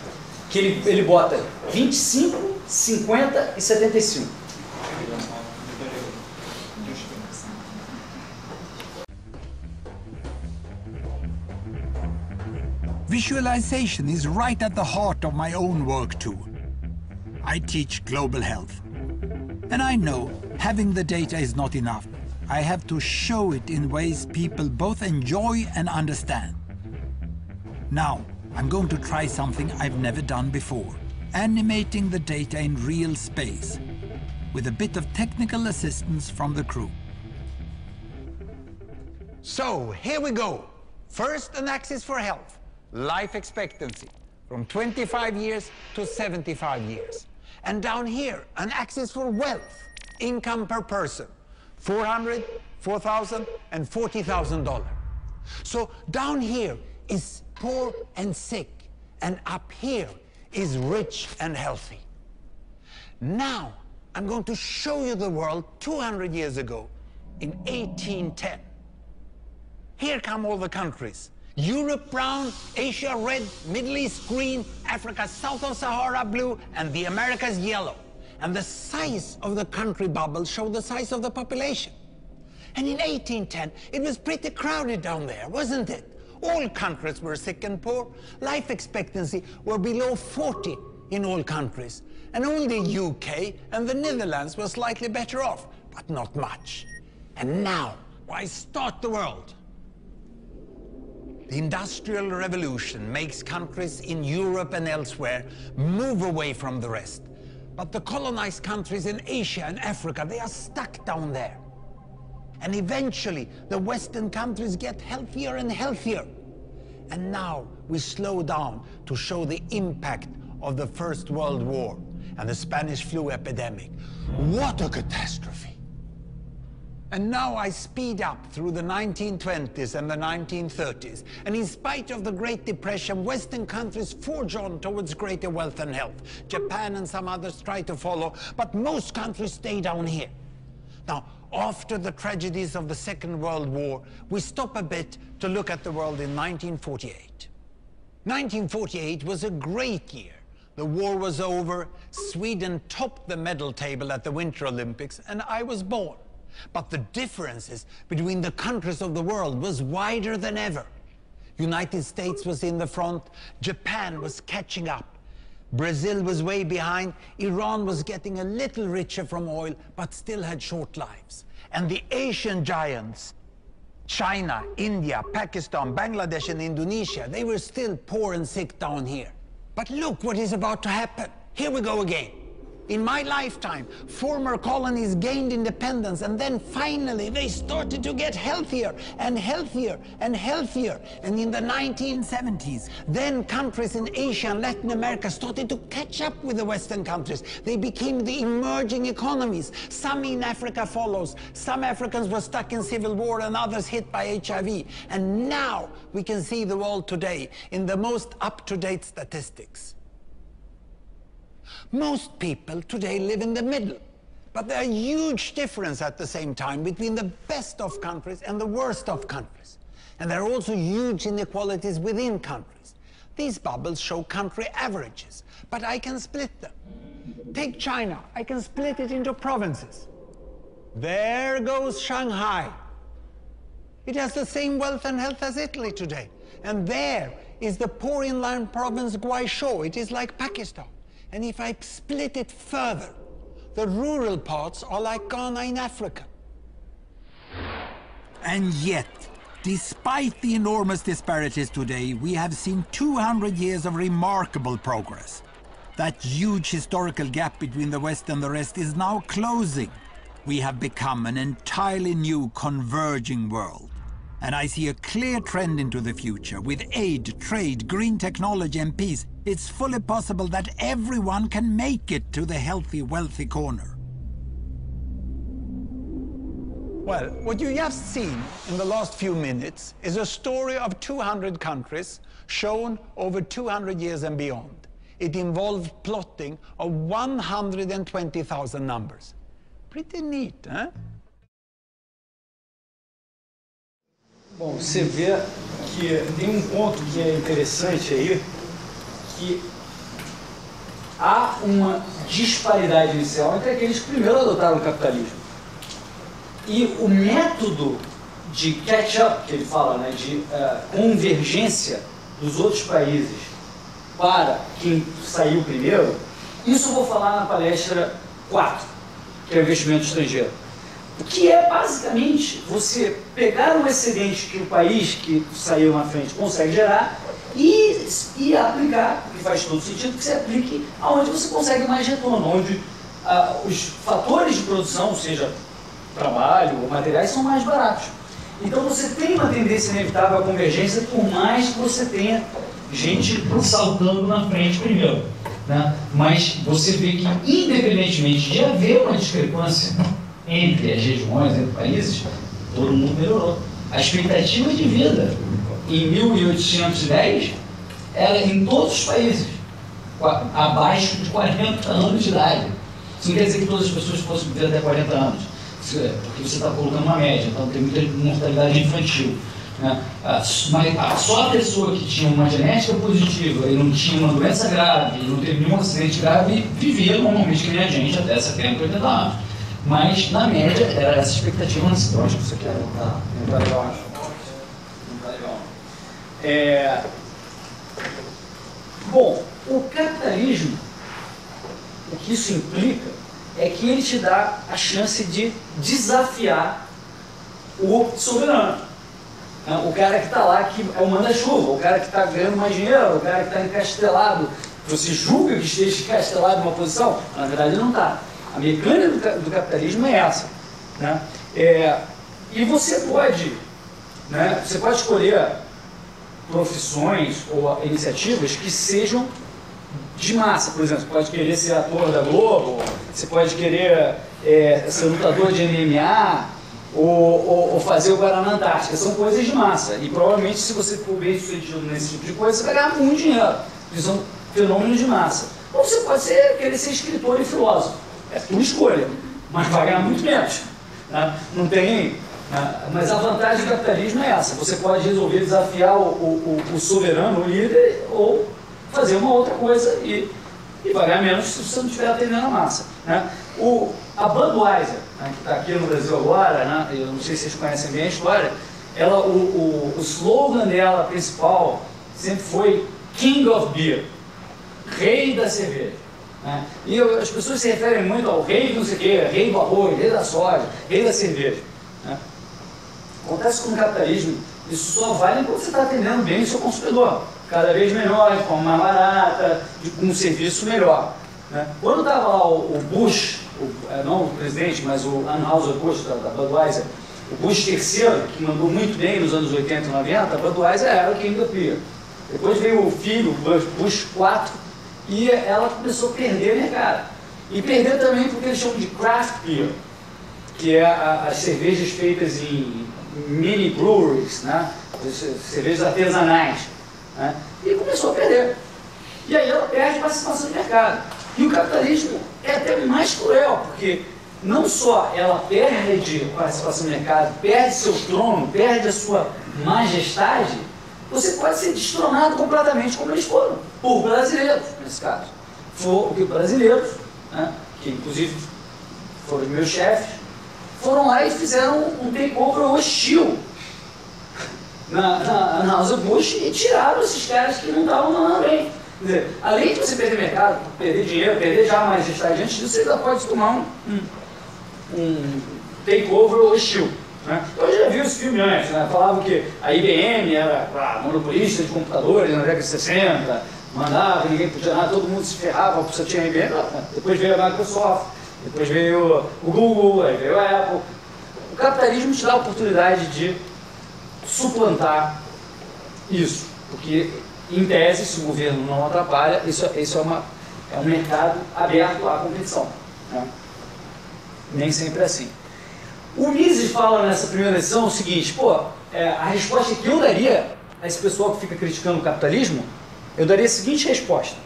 Que ele bota 25, 50 e 75. Visualization is right at the heart of my own work too. I teach global health. And I know having the data is not enough. I have to show it in ways people both enjoy and understand. Now, I'm going to try something I've never done before, animating the data in real space, with a bit of technical assistance from the crew. So, here we go. First, an axis for health, life expectancy, from 25 years to 75 years. And down here, an axis for wealth, income per person, $400, $4,000, and $40,000. So down here is poor and sick, and up here is rich and healthy. Now, I'm going to show you the world 200 years ago, in 1810. Here come all the countries. Europe brown, Asia red, Middle East green, Africa south of Sahara blue, and the Americas yellow. And the size of the country bubbles show the size of the population. And in 1810, it was pretty crowded down there, wasn't it? All countries were sick and poor. Life expectancy were below 40 in all countries. And only UK and the Netherlands were slightly better off, but not much. And now, why start the world? The Industrial Revolution makes countries in Europe and elsewhere move away from the rest. But the colonized countries in Asia and Africa, they are stuck down there. And eventually, the Western countries get healthier and healthier. And now we slow down to show the impact of the First World War and the Spanish flu epidemic. What a catastrophe! And now I speed up through the 1920s and the 1930s. And in spite of the Great Depression, Western countries forge on towards greater wealth and health. Japan and some others try to follow, but most countries stay down here. Now, after the tragedies of the Second World War, we stop a bit to look at the world in 1948. 1948 was a great year. The war was over, Sweden topped the medal table at the Winter Olympics, and I was born. But the differences between the countries of the world was wider than ever. United States was in the front, Japan was catching up. Brazil was way behind, Iran was getting a little richer from oil, but still had short lives. And the Asian giants, China, India, Pakistan, Bangladesh and Indonesia, they were still poor and sick down here. But look what is about to happen. Here we go again. In my lifetime, former colonies gained independence, and then finally they started to get healthier and healthier and healthier. And in the 1970s, then countries in Asia and Latin America started to catch up with the Western countries. They became the emerging economies. Some in Africa follows. Some Africans were stuck in civil war and others hit by HIV. And now we can see the world today in the most up-to-date statistics. Most people today live in the middle, but there are huge differences at the same time between the best of countries and the worst of countries. And there are also huge inequalities within countries. These bubbles show country averages, but I can split them. Take China, I can split it into provinces. There goes Shanghai. It has the same wealth and health as Italy today. And there is the poor inland province Guizhou. It is like Pakistan. And if I split it further, the rural parts are like Ghana in Africa. And yet, despite the enormous disparities today, we have seen 200 years of remarkable progress. That huge historical gap between the West and the rest is now closing. We have become an entirely new converging world. And I see a clear trend into the future. With aid, trade, green technology and peace, it's fully possible that everyone can make it to the healthy, wealthy corner. Well, what you just seen in the last few minutes is a story of 200 countries shown over 200 years and beyond. It involved plotting of 120,000 numbers. Pretty neat, huh? Bom, você vê que tem um ponto que é interessante aí, que há uma disparidade inicial entre aqueles que primeiro adotaram o capitalismo. E o método de catch-up, que ele fala, né, de convergência dos outros países para quem saiu primeiro, isso eu vou falar na palestra 4, que é o investimento estrangeiro. O que é basicamente você pegar um excedente que o país que saiu na frente consegue gerar e aplicar, que faz todo sentido que você aplique aonde você consegue mais retorno, onde os fatores de produção, seja trabalho ou materiais, são mais baratos. Então você tem uma tendência inevitável à convergência, por mais que você tenha gente saltando na frente primeiro, né? Mas você vê que, independentemente de haver uma discrepância entre as regiões, entre países, todo mundo melhorou. A expectativa de vida em 1810 era em todos os países abaixo de 40 anos de idade. Isso não quer dizer que todas as pessoas possam viver até 40 anos, porque você está colocando uma média, então tem muita mortalidade infantil, né? Mas só a pessoa que tinha uma genética positiva e não tinha uma doença grave, e não teve nenhum acidente grave, vivia normalmente que nem a gente até 70, 80 anos. Mas, na média, era essa expectativa. Eu acho que isso aqui não tá legal, acho. Não tá legal. Bom, o capitalismo, o que isso implica é que ele te dá a chance de desafiar o soberano. O cara que está lá, que é o manda-chuva, o cara que está ganhando mais dinheiro, o cara que está encastelado. Você julga que esteja encastelado em uma posição? Na verdade, ele não está. A mecânica do capitalismo é essa, né? E você pode escolher profissões ou iniciativas que sejam de massa. Por exemplo, você pode querer ser ator da Globo, você pode querer ser lutador de MMA, ou fazer o Guaraná Antártica. São coisas de massa. E provavelmente, se você for bem sucedido nesse tipo de coisa, você vai ganhar muito dinheiro. Porque são fenômenos de massa. Ou você pode querer ser escritor e filósofo. É tua escolha. Mas vai ganhar muito menos. Né? Não tem... Mas a vantagem do capitalismo é essa. Você pode resolver desafiar o soberano, o líder, ou fazer uma outra coisa e vai ganhar menos se você não estiver atendendo a massa. Né? A Budweiser, né, que está aqui no Brasil agora, né, eu não sei se vocês conhecem bem a história, o slogan dela principal sempre foi King of Beer, rei da cerveja. Né? E as pessoas se referem muito ao rei do não sei o quê, rei do arroz, rei da soja, rei da cerveja. Né? Acontece com o capitalismo, isso só vale quando você está atendendo bem o seu consumidor, cada vez melhor, de forma mais barata, com um serviço melhor. Né? Quando estava lá o Bush, não o presidente, mas o Anheuser-Busch da Budweiser, o Bush III, que mandou muito bem nos anos 80 e 90, a Budweiser era o King of Beer. Depois veio o filho, Bush IV, e ela começou a perder mercado. E perder também porque eles chamam de craft beer, que é as cervejas feitas em mini breweries, né? Cervejas artesanais. Né? E começou a perder. E aí ela perde participação de mercado. E o capitalismo é até mais cruel, porque não só ela perde participação de mercado, perde seu trono, perde a sua majestade, você pode ser destronado completamente, como eles foram, por brasileiros, nesse caso. Porque brasileiros, né, que inclusive foram meus chefes, foram lá e fizeram um takeover hostil na Anheuser-Busch e tiraram esses caras que não estavam mandando bem. Quer dizer, além de você perder mercado, perder dinheiro, perder já a majestade, antes disso você ainda pode tomar um takeover hostil. Né? Eu já vi os filmes antes, né? Falavam que a IBM era monopolista de computadores na década de 60, mandava, ninguém podia nada, todo mundo se ferrava porque você tinha a IBM. Depois veio a Microsoft, depois veio o Google, aí veio a Apple. O capitalismo te dá a oportunidade de suplantar isso, porque em tese, se o governo não atrapalha, isso é um mercado aberto à competição. Né? Nem sempre é assim. O Mises fala nessa primeira lição o seguinte, a resposta que eu daria a esse pessoal que fica criticando o capitalismo, eu daria a seguinte resposta.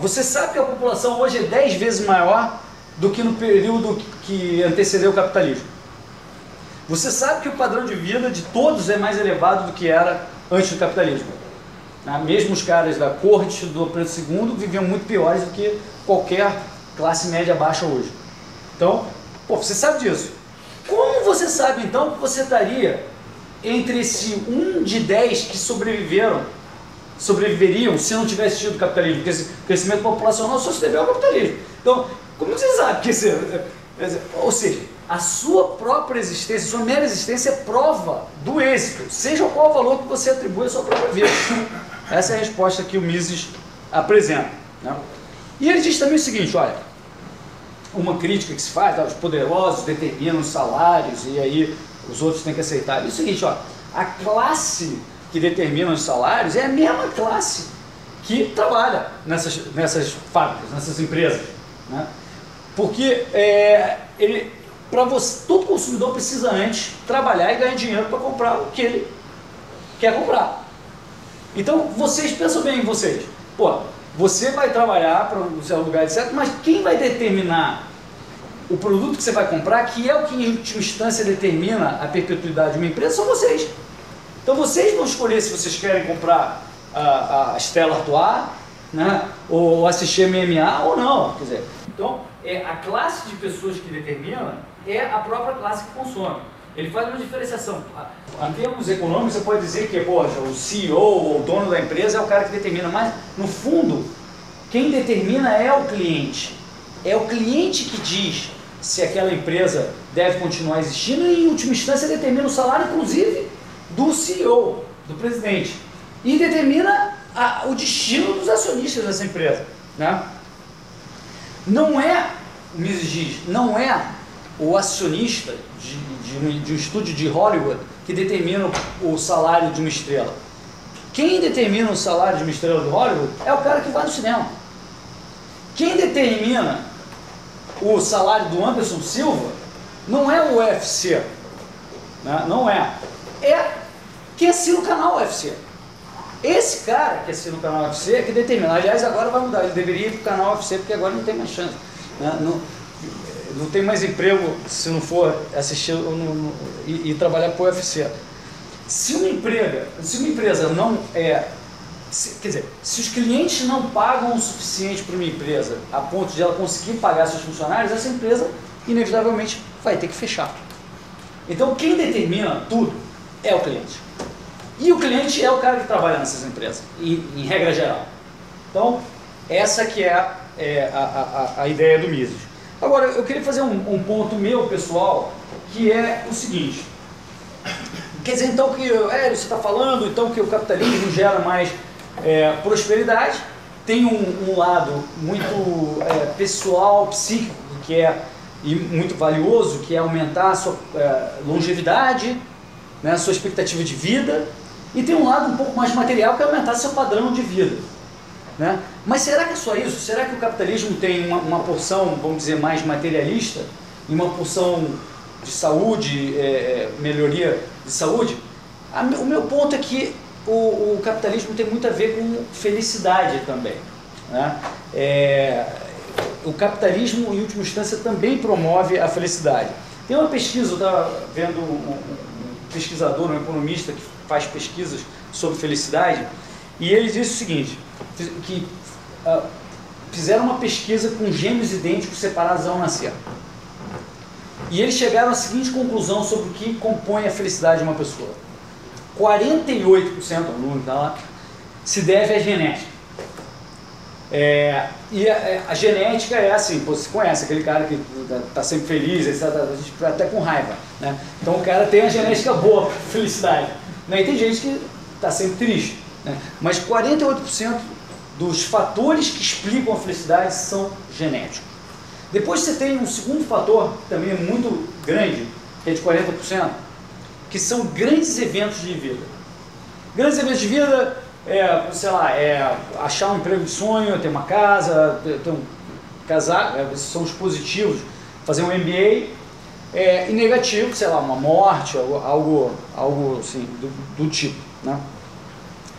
Você sabe que a população hoje é 10 vezes maior do que no período que antecedeu o capitalismo. Você sabe que o padrão de vida de todos é mais elevado do que era antes do capitalismo. Mesmo os caras da corte do Pedro II viviam muito piores do que qualquer classe média baixa hoje. Então, você sabe disso. Como você sabe, então, que você estaria entre esse 1 de 10 que sobreviveriam se não tivesse tido capitalismo? Porque esse crescimento populacional só se deveu ao capitalismo. Então, como você sabe que ou seja, a sua própria existência, a sua mera existência é prova do êxito, seja qual o valor que você atribui à sua própria vida. Essa é a resposta que o Mises apresenta. Né? E ele diz também o seguinte, olha, uma crítica que se faz, os poderosos determinam os salários e aí os outros têm que aceitar. Diz o seguinte, a classe que determina os salários é a mesma classe que trabalha nessas fábricas, nessas empresas. Né? Porque todo consumidor precisa antes trabalhar e ganhar dinheiro para comprar o que ele quer comprar. Então, vocês pensam bem em vocês. Você vai trabalhar para o seu lugar, etc., mas quem vai determinar o produto que você vai comprar, que é o que em última instância determina a perpetuidade de uma empresa, são vocês. Então, vocês vão escolher se vocês querem comprar a Stella Artois, né, ou assistir MMA ou não. Quer dizer, então, a classe de pessoas que determina é a própria classe que consome. Ele faz uma diferenciação. Em termos econômicos, você pode dizer que o CEO ou o dono da empresa é o cara que determina, mas, no fundo, quem determina é o cliente. É o cliente que diz se aquela empresa deve continuar existindo e, em última instância, determina o salário, inclusive, do CEO, do presidente. E determina o destino dos acionistas dessa empresa. Né? Não é, o Mises diz, não é o acionista de um estúdio de Hollywood que determina o salário de uma estrela. Quem determina o salário de uma estrela de Hollywood é o cara que vai no cinema. Quem determina o salário do Anderson Silva não é o UFC. né? Não é. É que assina o canal UFC. Esse cara que assina o canal UFC é que determina. Aliás, agora vai mudar, ele deveria ir para o canal UFC, porque agora não tem mais chance, né? Não tem mais emprego se não for assistir e trabalhar para o UFC. Se uma empresa não quer dizer, se os clientes não pagam o suficiente para uma empresa a ponto de ela conseguir pagar seus funcionários, essa empresa inevitavelmente vai ter que fechar. Então quem determina tudo é o cliente. E o cliente é o cara que trabalha nessas empresas, em regra geral. Então, essa que é a ideia do Mises. Agora, eu queria fazer um ponto meu, pessoal, que é o seguinte. Quer dizer, então, que você está falando então que o capitalismo gera mais prosperidade, tem um lado muito pessoal, psíquico, que é muito valioso, que é aumentar a sua longevidade, né, a sua expectativa de vida, e tem um lado um pouco mais material, que é aumentar seu padrão de vida, né? Mas será que é só isso? Será que o capitalismo tem uma porção, vamos dizer, mais materialista, e uma porção de saúde, melhoria de saúde? O meu ponto é que o capitalismo tem muito a ver com felicidade também, né? O capitalismo, em última instância, também promove a felicidade. Tem uma pesquisa, eu estava vendo um pesquisador, um economista que faz pesquisas sobre felicidade, e ele disse o seguinte, que fizeram uma pesquisa com gêmeos idênticos separados ao nascer. E eles chegaram à seguinte conclusão sobre o que compõe a felicidade de uma pessoa. 48%, o número está lá, se deve à genética. E a genética é assim, você conhece aquele cara que está sempre feliz, etc, a gente fica até com raiva, né? Então o cara tem a genética boa para felicidade, né? E tem gente que está sempre triste, né? Mas 48% dos fatores que explicam a felicidade são genéticos. Depois você tem um segundo fator, que também é muito grande, que é de 40%, que são grandes eventos de vida. Grandes eventos de vida sei lá, achar um emprego de sonho, ter uma casa, casar, são os positivos, fazer um MBA, e negativo, sei lá, uma morte, algo assim, do tipo, né?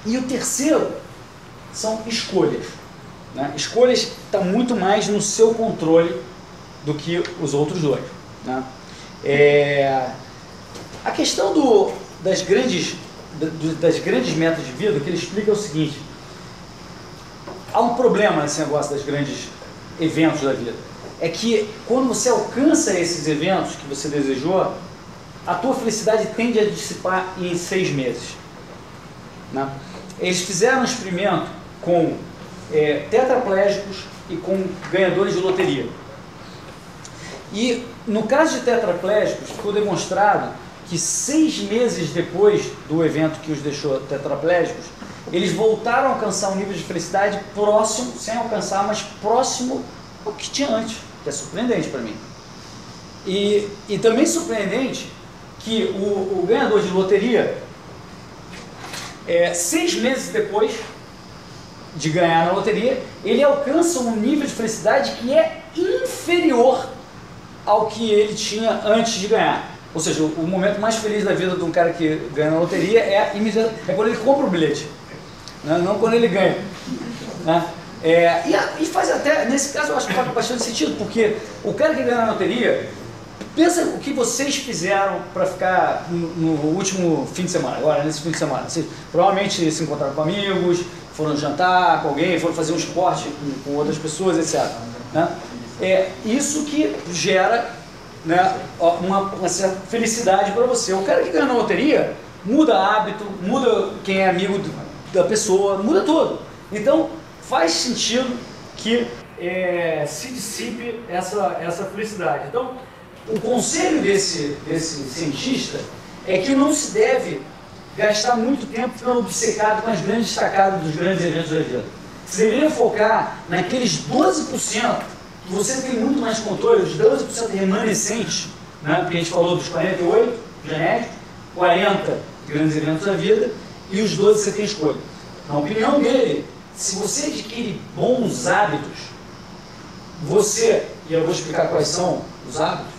E o terceiro são escolhas, né? Escolhas estão muito mais no seu controle do que os outros dois, né? A questão das grandes metas de vida, o que ele explica é o seguinte: há um problema nesse negócio dos grandes eventos da vida. É que quando você alcança esses eventos que você desejou, a tua felicidade tende a dissipar em 6 meses, né? Eles fizeram um experimento com tetraplégicos e com ganhadores de loteria. E no caso de tetraplégicos, ficou demonstrado que 6 meses depois do evento que os deixou tetraplégicos, eles voltaram a alcançar um nível de felicidade próximo, sem alcançar, mas próximo ao que tinha antes, que é surpreendente para mim. E também surpreendente que o ganhador de loteria, 6 meses depois de ganhar na loteria, ele alcança um nível de felicidade que é inferior ao que ele tinha antes de ganhar. Ou seja, o momento mais feliz da vida de um cara que ganha na loteria é quando ele compra o bilhete, né? Não quando ele ganha, né? E faz até, nesse caso eu acho que faz bastante sentido, porque o cara que ganha na loteria, pensa o que vocês fizeram para ficar no último fim de semana, agora nesse fim de semana. Vocês provavelmente se encontraram com amigos, foram jantar com alguém, foram fazer um esporte com outras pessoas, etc, né? Isso que gera, né, uma certa felicidade para você. O cara que ganha na loteria muda hábito, muda quem é amigo da pessoa, muda tudo. Então faz sentido que se dissipe essa felicidade. Então o conselho desse cientista é que não se deve gastar muito tempo ficando obcecado com as grandes sacadas dos grandes eventos da vida. Você deveria focar naqueles 12% que você tem muito mais controle, os 12% remanescentes, né? Porque a gente falou dos 48 genéticos, 40 grandes eventos da vida e os 12 você tem escolha. Na opinião dele, se você adquire bons hábitos, e eu vou explicar quais são os hábitos,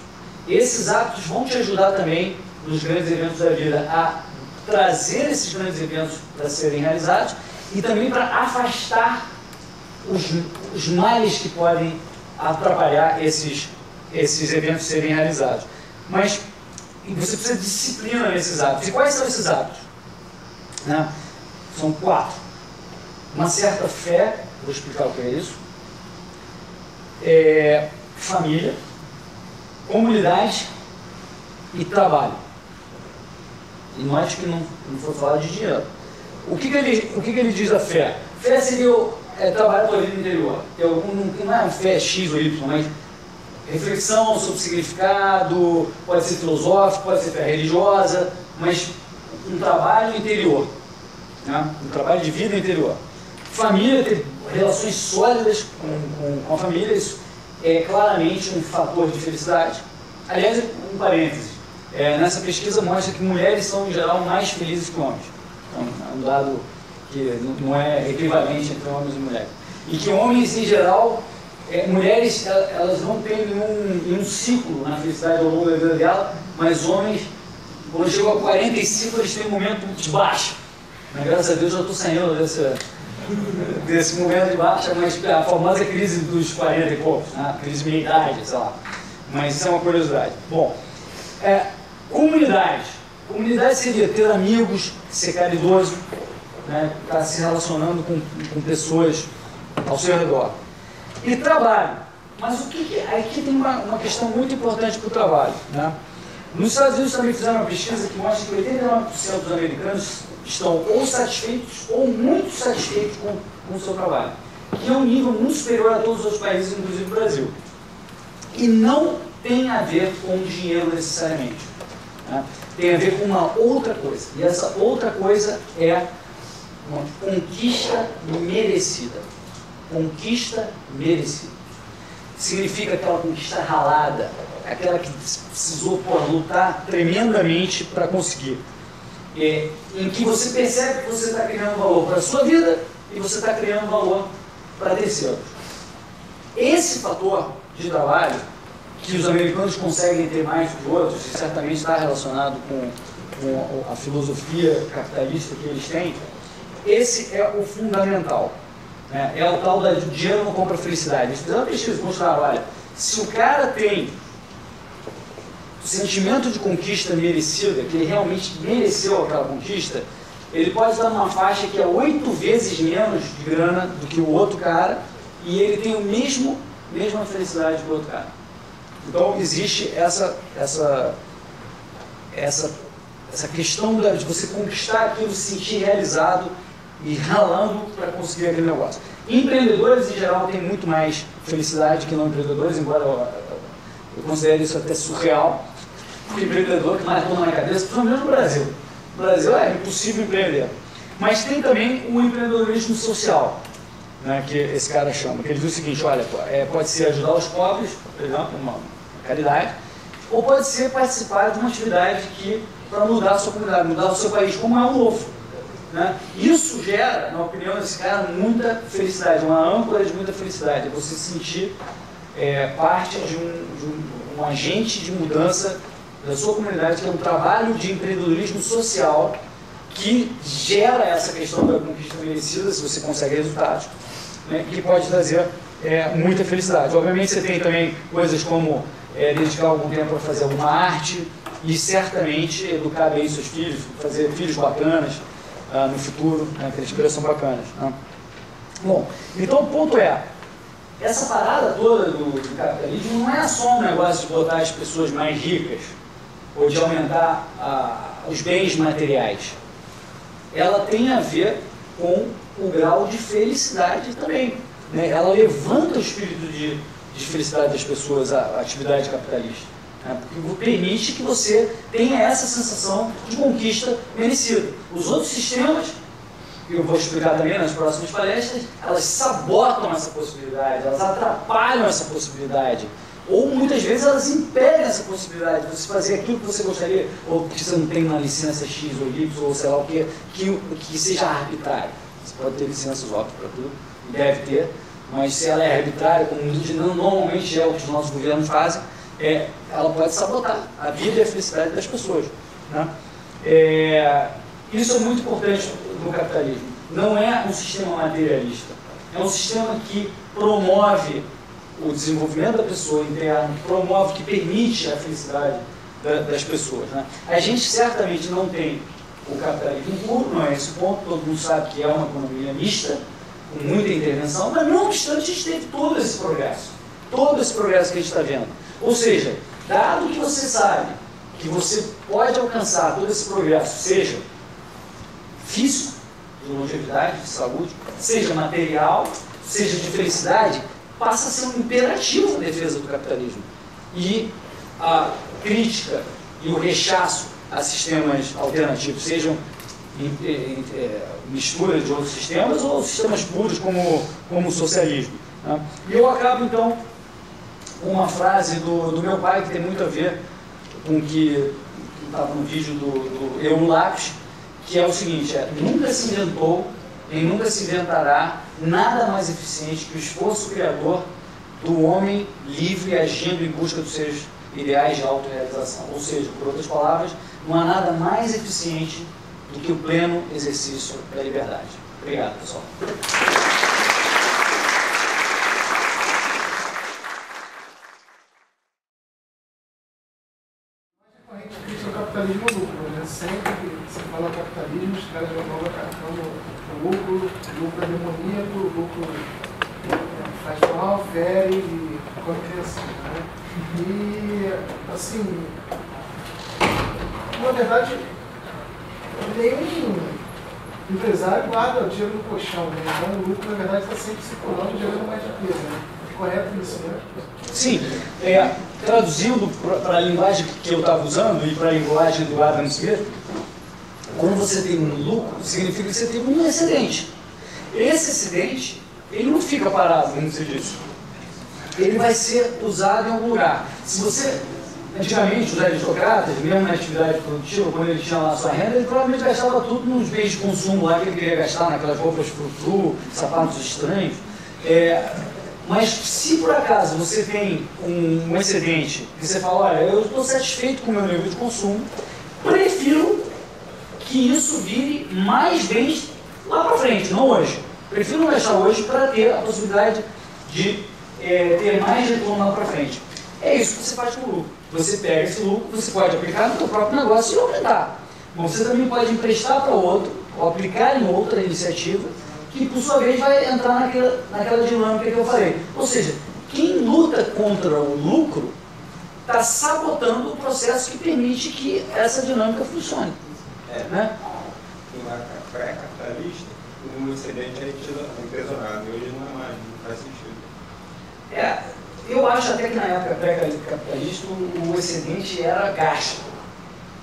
esses hábitos vão te ajudar também nos grandes eventos da vida, a trazer esses grandes eventos para serem realizados e também para afastar os males que podem atrapalhar esses eventos serem realizados. Mas você precisa de disciplina nesses hábitos. E quais são esses hábitos? Né? São 4. Uma certa fé, vou explicar o que é isso, família, comunidade e trabalho. E note que não foi falar de dinheiro. O que ele diz da fé? Fé seria trabalhar a tua vida interior. Não é fé X ou Y, mas reflexão sobre significado, pode ser filosófico, pode ser fé religiosa, mas um trabalho interior, né? Um trabalho de vida interior. Família, ter relações sólidas com a família, isso é claramente um fator de felicidade. Aliás, um parêntese, nessa pesquisa mostra que mulheres são, em geral, mais felizes que homens. Então, é um dado que não é equivalente entre homens e mulheres. E que homens, em geral, mulheres, elas não têm nenhum ciclo na felicidade ao longo da vida dela, mas homens, quando chegam a 45, eles têm um momento de baixa. Mas, graças a Deus, eu estou saindo desse momento de baixa, mas a famosa crise dos 40 e poucos, né? Crise de meia-idade, sei lá. Mas isso é uma curiosidade. Bom, comunidade. Comunidade seria ter amigos, ser caridoso, né? Estar se relacionando com pessoas ao seu redor. E trabalho. Mas aqui tem uma questão muito importante para o trabalho, né? Nos Estados Unidos também fizeram uma pesquisa que mostra que 89% dos americanos estão ou satisfeitos ou muito satisfeitos com o seu trabalho, que é um nível muito superior a todos os outros países, inclusive o Brasil. E não tem a ver com dinheiro necessariamente, né? Tem a ver com uma outra coisa. E essa outra coisa é uma conquista merecida. Conquista merecida. Significa aquela conquista ralada, aquela que precisou lutar tremendamente para conseguir. Em que você percebe que você está criando valor para a sua vida e você está criando valor para terceiros. Esse fator de trabalho, que os americanos conseguem ter mais do que outros, e certamente está relacionado com a filosofia capitalista que eles têm, esse é o fundamental. Né? É o tal da dinheiro não compra felicidade. Eles fizeram uma pesquisa que mostraram, olha, se o cara tem o sentimento de conquista merecida, que ele realmente mereceu aquela conquista, ele pode estar numa faixa que é 8 vezes menos de grana do que o outro cara, e ele tem mesma felicidade que o outro cara. Então existe essa questão de você conquistar aquilo, se sentir realizado e ralando para conseguir aquele negócio. Empreendedores, em geral, têm muito mais felicidade que não empreendedores, embora eu considere isso até surreal, porque empreendedor que mais toma na cabeça, principalmente no Brasil. No Brasil é impossível empreender. Mas tem também o empreendedorismo social, né, que esse cara chama, que ele diz o seguinte, olha, pode ser ajudar os pobres, por exemplo, uma caridade, ou pode ser participar de uma atividade para mudar a sua comunidade, mudar o seu país, como é o Novo. Né? Isso gera, na opinião desse cara, muita felicidade, uma âncora de muita felicidade, é você se sentir parte de um agente de mudança da sua comunidade, que é um trabalho de empreendedorismo social que gera essa questão da conquista merecida, se você consegue resultados, né, que pode trazer muita felicidade. Obviamente você tem também coisas como dedicar algum tempo para fazer alguma arte e certamente educar bem seus filhos, fazer filhos bacanas no futuro, né, que eles cresçam bacanas. Né? Bom, então o ponto essa parada toda do capitalismo não é só um negócio de botar as pessoas mais ricas ou de aumentar os bens materiais. Ela tem a ver com o grau de felicidade também. Né? Ela levanta o espírito de felicidade das pessoas, a atividade capitalista. Né? Porque permite que você tenha essa sensação de conquista merecida. Os outros sistemas, que eu vou explicar também nas próximas palestras, elas sabotam essa possibilidade, elas atrapalham essa possibilidade. Ou muitas vezes elas impedem essa possibilidade de você fazer aquilo que você gostaria, ou que você não tem uma licença X ou Y, ou sei lá o que seja arbitrário. Você pode ter licenças, óbvio, para tudo, e deve ter, mas se ela é arbitrária, como normalmente é o que os nossos governos fazem, ela pode sabotar a vida e a felicidade das pessoas, né? Isso é muito importante no capitalismo. Não é um sistema materialista, é um sistema que promove o desenvolvimento da pessoa interna, que promove, que permite a felicidade das pessoas, né? A gente certamente não tem o capitalismo puro, não é esse o ponto, todo mundo sabe que é uma economia mista, com muita intervenção, mas não obstante a gente teve todo esse progresso que a gente está vendo. Ou seja, dado que você sabe que você pode alcançar todo esse progresso, seja físico, de longevidade, de saúde, seja material, seja de felicidade, passa a ser um imperativo a defesa do capitalismo. E a crítica e o rechaço a sistemas alternativos, sejam misturas de outros sistemas ou sistemas puros como o socialismo, né? E eu acabo, então, com uma frase do meu pai, que tem muito a ver com o que estava no vídeo do Eu Lápis, que é o seguinte: nunca se inventou e nunca se inventará nada mais eficiente que o esforço criador do homem livre agindo em busca dos seus ideais de autorrealização. Ou seja, por outras palavras, não há nada mais eficiente do que o pleno exercício da liberdade. Obrigado, pessoal. O capitalismo é lucro, né? Sempre que você fala capitalismo, os caras já vão atacando o lucro é demoníaco, o lucro faz mal, fere e qualquer assim, né? E, assim, na verdade, nenhum empresário guarda o dinheiro no colchão, né? Então o lucro, na verdade, está sempre circulando, gerando mais riqueza, né? É correto isso, né? Sim, traduzindo para a linguagem que eu estava usando e para a linguagem do Adam Smith, quando você tem um lucro, significa que você tem um excedente. Esse excedente, ele não fica parado, como você disse. Ele vai ser usado em algum lugar. Se você, antigamente, os aristocratas, mesmo na atividade produtiva, quando ele tinha lá a sua renda, ele provavelmente gastava tudo nos bens de consumo lá que ele queria gastar, naquelas roupas frufru, sapatos estranhos. Mas se por acaso você tem um excedente e você fala, olha, eu estou satisfeito com o meu nível de consumo, prefiro que isso vire mais bens lá para frente, não hoje. Prefiro não gastar hoje para ter a possibilidade de ter mais retorno lá para frente. É isso que você faz com o lucro. Você pega esse lucro, você pode aplicar no seu próprio negócio e aumentar. Mas você também pode emprestar para outro, ou aplicar em outra iniciativa, que por sua vez vai entrar naquela dinâmica que eu falei. Ou seja, quem luta contra o lucro está sabotando o processo que permite que essa dinâmica funcione. Né? Na pré-capitalista, o excedente é empresonado, hoje não é mais, não faz sentido. Eu acho até que na época pré-capitalista o excedente era gasto.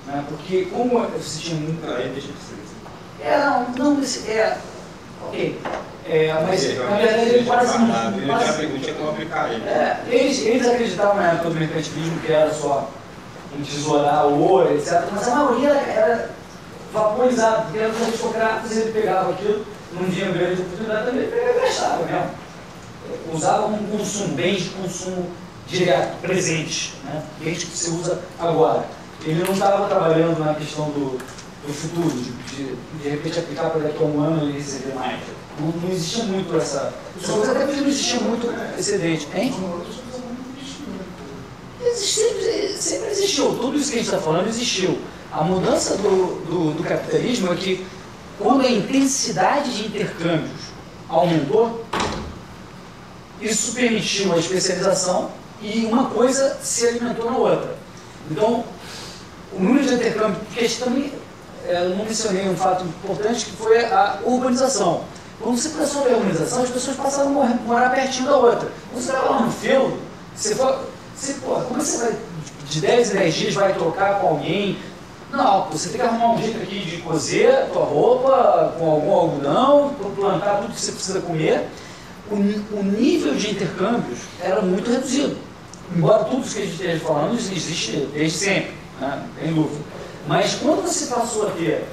Né? Porque como você tinha muito... Aí deixa de ser. Ok. Mas na verdade ele quase não... Não tinha como aplicar ele. Eles acreditavam na época do mercantilismo que era só entesourar o ouro, etc. Mas a maioria era vaporizado, porque eram os aristocratas, ele pegava aquilo, não tinha grande oportunidade também, ele gastava mesmo. Usava como consumo, bens de consumo direto, presentes, né? Bens que você usa agora. Ele não estava trabalhando na questão do futuro, de repente aplicar para daqui a um ano e receber mais. Não existia muito essa coisa, até porque não existia muito excedente. Hein? Sempre existiu, tudo isso que a gente está falando existiu. A mudança do capitalismo é que quando a intensidade de intercâmbios aumentou, isso permitiu a especialização e uma coisa se alimentou na outra. Então, o número de intercâmbio, porque também, eu não mencionei um fato importante que foi a urbanização. Quando você começou a ver a urbanização, as pessoas passaram a morar pertinho da outra. Quando você estava lá no feudo, como você vai, de 10 em 10 dias, vai trocar com alguém? Não, você tem que arrumar um jeito aqui de cozer a tua roupa com algum algodão, plantar tudo que você precisa comer. O nível de intercâmbios era muito reduzido. Embora tudo isso que a gente esteja falando existe desde sempre, né? Sem dúvida. Mas quando você passou a ter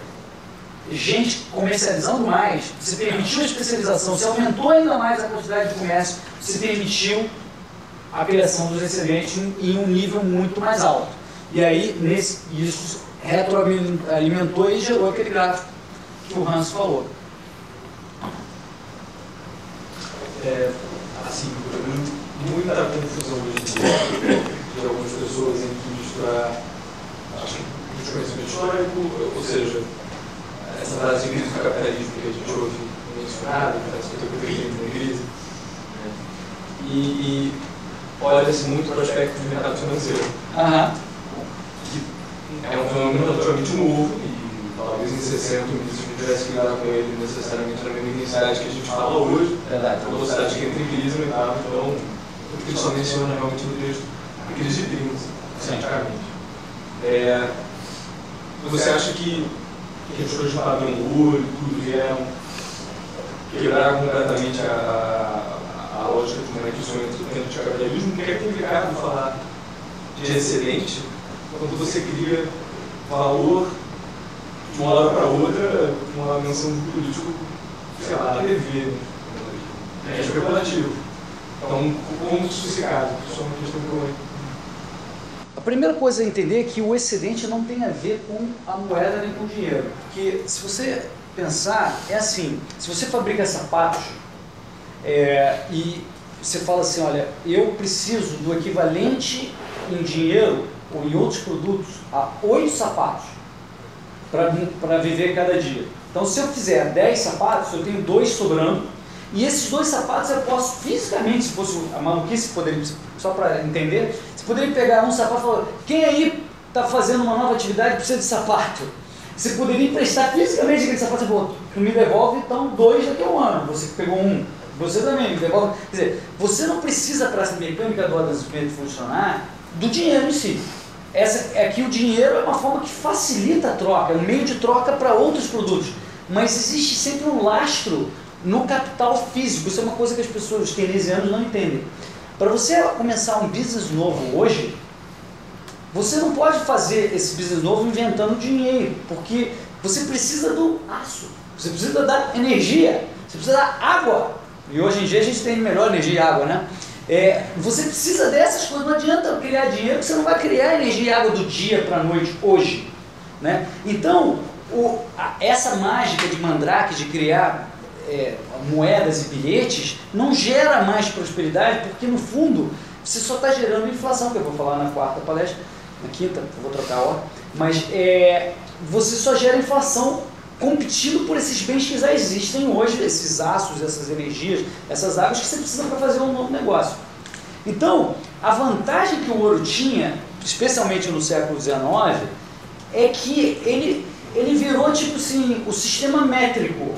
gente comercializando mais, você permitiu a especialização, você aumentou ainda mais a quantidade de comércio, você permitiu a criação dos excedentes em um nível muito mais alto. E aí, isso retroalimentou e gerou aquele gráfico que o Hans falou. Assim, muita confusão hoje em dia de algumas pessoas em que misturar, acho que desconhecimento histórico, ou seja, essa frase de crise do capitalismo que a gente ouve mencionada, que está escrito na crise, né? E olha-se muito para o aspecto do mercado financeiro, que é um fenômeno naturalmente novo, e talvez em 60 o ministro não tivesse que lidar com ele necessariamente na mesma intensidade que a gente fala hoje, a velocidade que entra em crise no mercado, então, o que ele só menciona realmente no texto, a crise de 30, praticamente. Você acha que as coisas de padrão ouro e tudo vieram quebrar completamente a lógica de monetização dentro de capitalismo? O que é complicado falar de excedente quando você cria valor de uma hora para outra, uma menção do político, sei lá, TV, é especulativo. Então, como isso se casa? Isso é uma questão que eu... A primeira coisa a entender é que o excedente não tem a ver com a moeda nem com o dinheiro. Porque se você pensar, é assim, se você fabrica sapatos e você fala assim, olha, eu preciso do equivalente em dinheiro ou em outros produtos a 8 sapatos para viver cada dia. Então, se eu fizer 10 sapatos, eu tenho 2 sobrando, e esses 2 sapatos eu posso fisicamente, se fosse a maluquice, poderia, só para entender, você poderia pegar um sapato e falar, quem aí está fazendo uma nova atividade e precisa de sapato? Você poderia emprestar fisicamente aquele sapato e falar, tu me devolve então 2 daqui a um ano, você que pegou um, você também me devolve. Quer dizer, você não precisa para essa mecânica do Adam Smith funcionar do dinheiro em si. Aqui o dinheiro é uma forma que facilita a troca, é um meio de troca para outros produtos, mas existe sempre um lastro no capital físico. Isso é uma coisa que as pessoas, os keynesianos, não entendem. Para você começar um business novo hoje, você não pode fazer esse business novo inventando dinheiro, porque você precisa do aço, você precisa da energia, você precisa da água, e hoje em dia a gente tem melhor energia e água, né? Você precisa dessas coisas, não adianta criar dinheiro, porque você não vai criar energia e água do dia para a noite, hoje, né? Então, essa mágica de Mandrake, de criar moedas e bilhetes, não gera mais prosperidade, porque no fundo, você só está gerando inflação, que eu vou falar na quarta palestra, na quinta, eu vou trocar a hora, mas você só gera inflação competindo por esses bens que já existem hoje, esses aços, essas energias, essas águas que você precisa para fazer um novo negócio. Então, a vantagem que o ouro tinha, especialmente no século XIX, é que ele virou tipo assim, o sistema métrico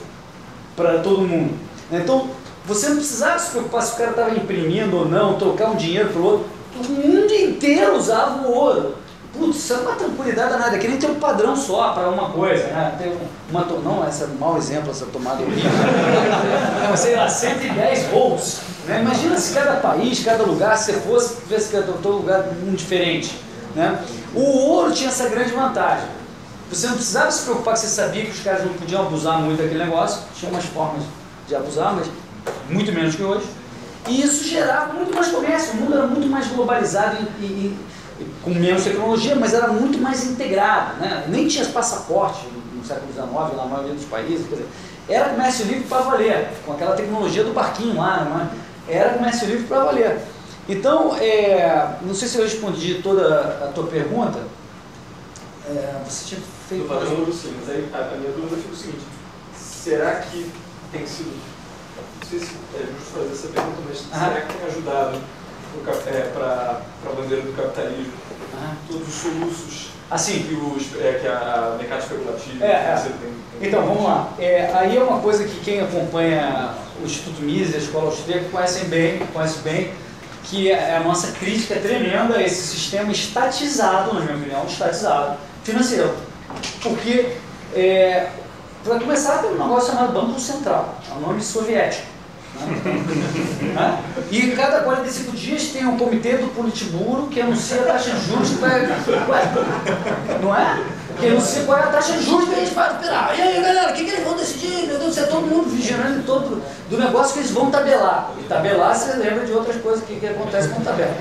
para todo mundo. Então, você não precisava se preocupar se o cara estava imprimindo ou não, trocar um dinheiro para o outro. O mundo inteiro usava o ouro. Putz, isso é uma tranquilidade danada, que nem tem um padrão só para uma coisa, né? Tem não, esse é um mau exemplo, essa tomada horrível. Não, sei lá, 110 volts. Né? Imagina se cada país, cada lugar, se você fosse, tivesse todo lugar muito diferente. Né? O ouro tinha essa grande vantagem. Você não precisava se preocupar, que você sabia que os caras não podiam abusar muito daquele negócio. Tinha umas formas de abusar, mas muito menos que hoje. E isso gerava muito mais comércio, o mundo era muito mais globalizado e com menos tecnologia, mas era muito mais integrado, né? Nem tinha passaporte no século XIX, na maioria dos países, quer dizer, era comércio livre para valer, com aquela tecnologia do barquinho lá, não é? Era comércio livre para valer. Então, não sei se eu respondi toda a tua pergunta, você tinha feito... Do padrão ouro, sim, mas aí a minha dúvida fica o seguinte, será que tem sido, não sei se é justo fazer essa pergunta, mas será que tem ajudado para a bandeira do capitalismo, todos os soluços assim, que a mercado especulativo você tem? Então, vamos lá. Aí é uma coisa que quem acompanha o Instituto Mises, a Escola Austríaca, conhece bem, que é a nossa crítica tremenda a esse sistema estatizado, na minha opinião, estatizado, financeiro. Porque, para começar, tem um negócio chamado Banco Central, é um nome soviético. Né? E cada 45 dias tem um comitê do Politburo que anuncia a taxa de juros que vai... Ué, não é? Porque eu não sei qual é a taxa de juros que a gente vai operar. E aí, galera, o que eles vão decidir? Meu Deus do céu, todo mundo vigiando todo do negócio que eles vão tabelar. E tabelar, você lembra de outras coisas que acontecem com tabela.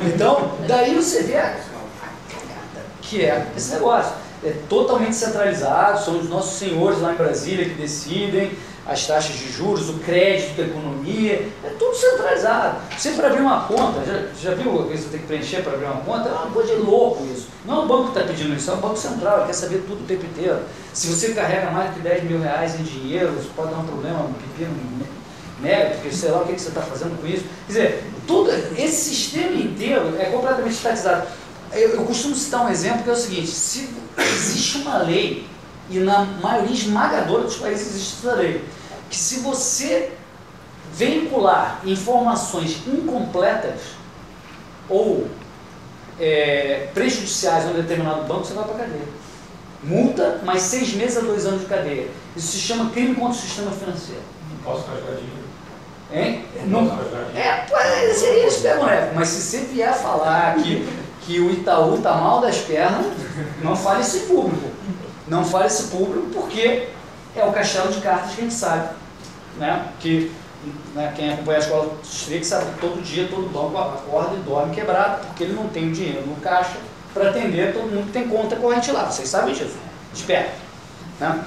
Então, daí você vê a cagada que é esse negócio. É totalmente centralizado, são os nossos senhores lá em Brasília que decidem as taxas de juros, o crédito da economia, é tudo centralizado. Você para abrir uma conta, já viu o que você tem que preencher para abrir uma conta? É uma coisa de louco isso. Não é o banco que está pedindo isso, é o Banco Central, ele quer saber tudo o tempo inteiro. Se você carrega mais do que 10 mil reais em dinheiro, isso pode dar um problema, um pepino mega, porque sei lá o que você está fazendo com isso. Quer dizer, tudo, esse sistema inteiro é completamente estatizado. Eu costumo citar um exemplo que é o seguinte, se existe uma lei, e na maioria esmagadora dos países existe essa lei, que se você veicular informações incompletas ou prejudiciais a um determinado banco, você vai para a cadeia. Multa, mais 6 meses a 2 anos de cadeia. Isso se chama crime contra o sistema financeiro. Não posso rasgar dinheiro. Hein? Não, seria isso mesmo, né? Mas se você vier falar que o Itaú está mal das pernas, não fale isso em público. Não fale isso em público porque é o castelo de cartas que a gente sabe. Né? Que, né, quem acompanha a escola district sabe que todo dia todo banco acorda e dorme quebrado porque ele não tem o dinheiro no caixa para atender todo mundo que tem conta corrente lá. Vocês sabem disso. Esperto. Né?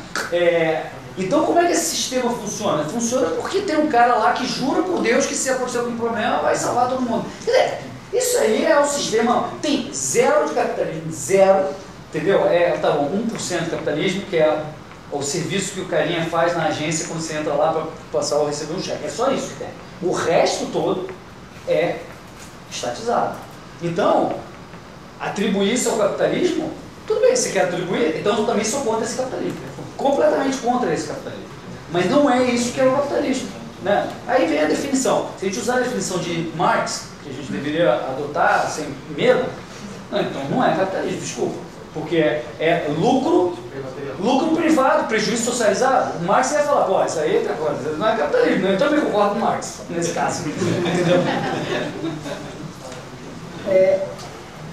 Então, como é que esse sistema funciona? Funciona porque tem um cara lá que jura por Deus que se acontecer algum problema vai salvar todo mundo. Quer dizer, isso aí é o sistema, tem zero de capitalismo, zero, entendeu? Tá bom, 1% de capitalismo, que é o serviço que o carinha faz na agência quando você entra lá para passar ou receber um cheque. É só isso que tem. O resto todo é estatizado. Então, atribuir isso ao capitalismo, tudo bem, você quer atribuir, então eu também sou contra esse capitalismo. Completamente contra esse capitalismo. Mas não é isso que é o capitalismo. Né? Aí vem a definição. Se a gente usar a definição de Marx, que a gente deveria adotar sem medo, então não é capitalismo, desculpa. Porque é lucro privado, prejuízo socializado. O Marx ia falar, pô, isso aí é outra coisa, não é capitalismo. Eu também concordo com o Marx, nesse caso. Entendeu?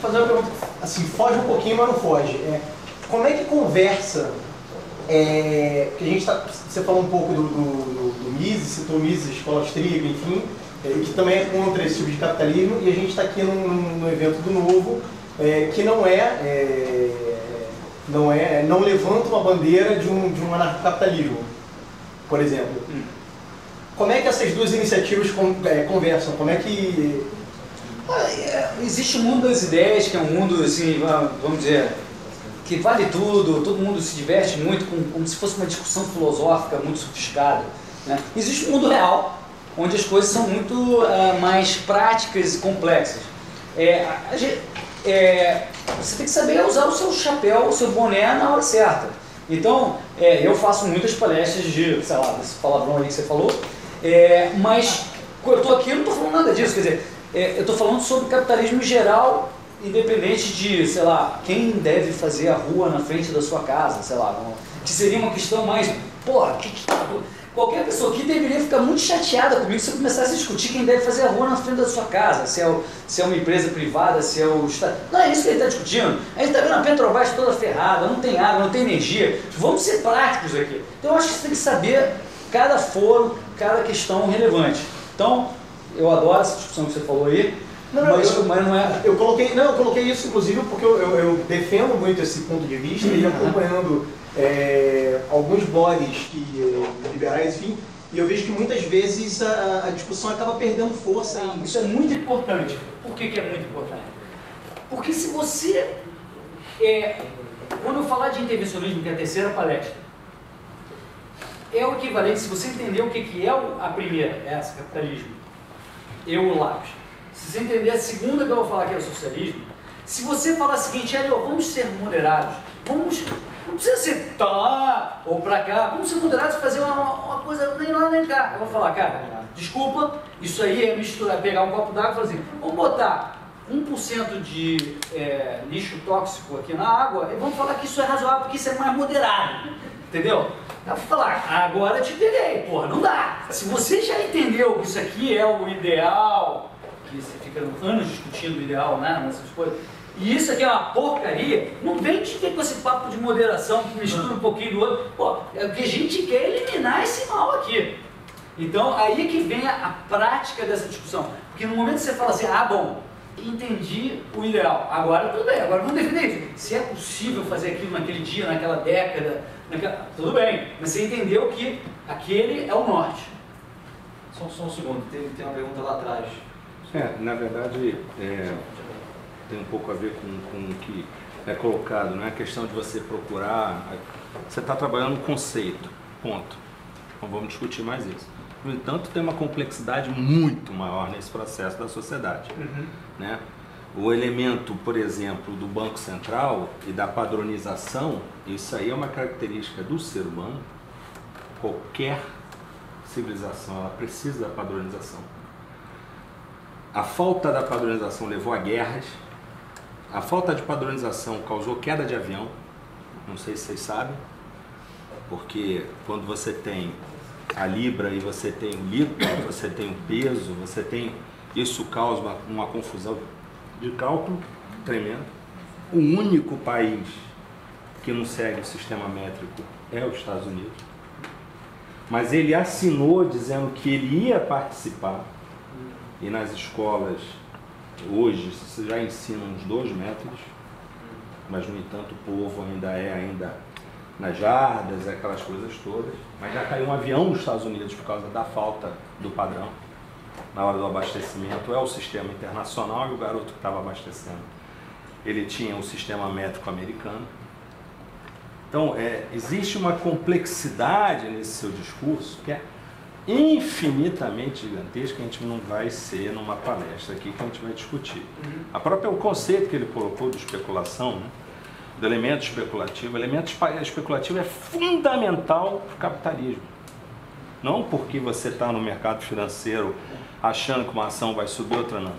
Fazer uma pergunta, assim, foge um pouquinho, mas não foge. Como é que conversa, que a gente você falou um pouco do Mises, citou Mises, Escola Austríaca, enfim, que também é contra esse tipo de capitalismo, e a gente está aqui no evento do Novo, que não levanta uma bandeira de um anarcocapitalismo, por exemplo. Como é que essas duas iniciativas conversam? Como é que... Existe o mundo das ideias, que é um mundo, assim, vamos dizer, que vale tudo, todo mundo se diverte muito, como se fosse uma discussão filosófica muito sofisticada. Né? Existe o mundo real, onde as coisas são muito mais práticas e complexas. Você tem que saber usar o seu chapéu, o seu boné na hora certa. Então, eu faço muitas palestras de, sei lá, desse palavrão aí que você falou, mas quando eu estou aqui eu não estou falando nada disso, quer dizer, eu estou falando sobre capitalismo em geral, independente de, sei lá, quem deve fazer a rua na frente da sua casa, sei lá, que seria uma questão mais, porra, qualquer pessoa aqui deveria ficar muito chateada comigo se eu começasse a discutir quem deve fazer a rua na frente da sua casa, se é uma empresa privada, se é o Estado. Não é isso que ele está discutindo. A gente está vendo a Petrobras toda ferrada, não tem água, não tem energia. Vamos ser práticos aqui. Então eu acho que você tem que saber cada foro, cada questão relevante. Então, eu adoro essa discussão que você falou aí. Mas não é... Eu coloquei isso, inclusive, porque eu defendo muito esse ponto de vista e acompanhando alguns blogs liberais, enfim, e eu vejo que muitas vezes a discussão acaba perdendo força. Isso é muito importante. Por que é muito importante? Porque se você... quando eu falar de intervencionismo, que é a terceira palestra, é o equivalente, se você entender o que é a primeira, essa, capitalismo, o lápis. Se você entender a segunda que eu vou falar, que é o socialismo, se você falar o seguinte, vamos ser moderados, não precisa ser pra lá ou pra cá, vamos ser moderados e fazer uma coisa nem lá nem cá. Eu vou falar, cara, desculpa, isso aí é misturar, pegar um copo d'água e falar assim, vamos botar 1% de lixo tóxico aqui na água e vamos falar que isso é razoável porque isso é mais moderado, entendeu? Eu vou falar, agora eu te peguei, porra, não dá. Se você já entendeu que isso aqui é o ideal, que você fica anos discutindo o ideal, né, nessas coisas, e isso aqui é uma porcaria, não vem de ter com esse papo de moderação que mistura um pouquinho do outro. Pô, é o que a gente quer eliminar esse mal aqui. Então, aí é que vem a prática dessa discussão. Porque no momento que você fala assim, ah, bom, entendi o ideal, agora tudo bem, agora vamos definir isso. Se é possível fazer aquilo naquele dia, naquela década, tudo bem, mas você entendeu que aquele é o norte. Só um segundo, tem uma pergunta lá atrás. Na verdade, tem um pouco a ver com o que é colocado, não é a questão de você procurar, você está trabalhando um conceito, ponto. Então vamos discutir mais isso. No entanto, tem uma complexidade muito maior nesse processo da sociedade. Né? O elemento, por exemplo, do Banco Central e da padronização, isso aí é uma característica do ser humano. Qualquer civilização, ela precisa da padronização. A falta da padronização levou a guerras. A falta de padronização causou queda de avião. Não sei se vocês sabem. Porque quando você tem a libra e você tem o litro, você tem o peso, você tem... Isso causa uma confusão de cálculo tremenda. O único país que não segue o sistema métrico é os Estados Unidos. Mas ele assinou dizendo que ele ia participar. E nas escolas, hoje, se já ensinam uns 2 métodos, mas, no entanto, o povo ainda nas jardas, aquelas coisas todas. Mas já caiu um avião nos Estados Unidos por causa da falta do padrão. Na hora do abastecimento, é o sistema internacional e o garoto que estava abastecendo, ele tinha o sistema métrico americano. Então, existe uma complexidade nesse seu discurso que é infinitamente gigantesca, que a gente não vai ser numa palestra aqui que a gente vai discutir. O conceito que ele colocou de especulação, né? Do elemento especulativo. O elemento especulativo é fundamental para o capitalismo. Não porque você está no mercado financeiro achando que uma ação vai subir, outra não.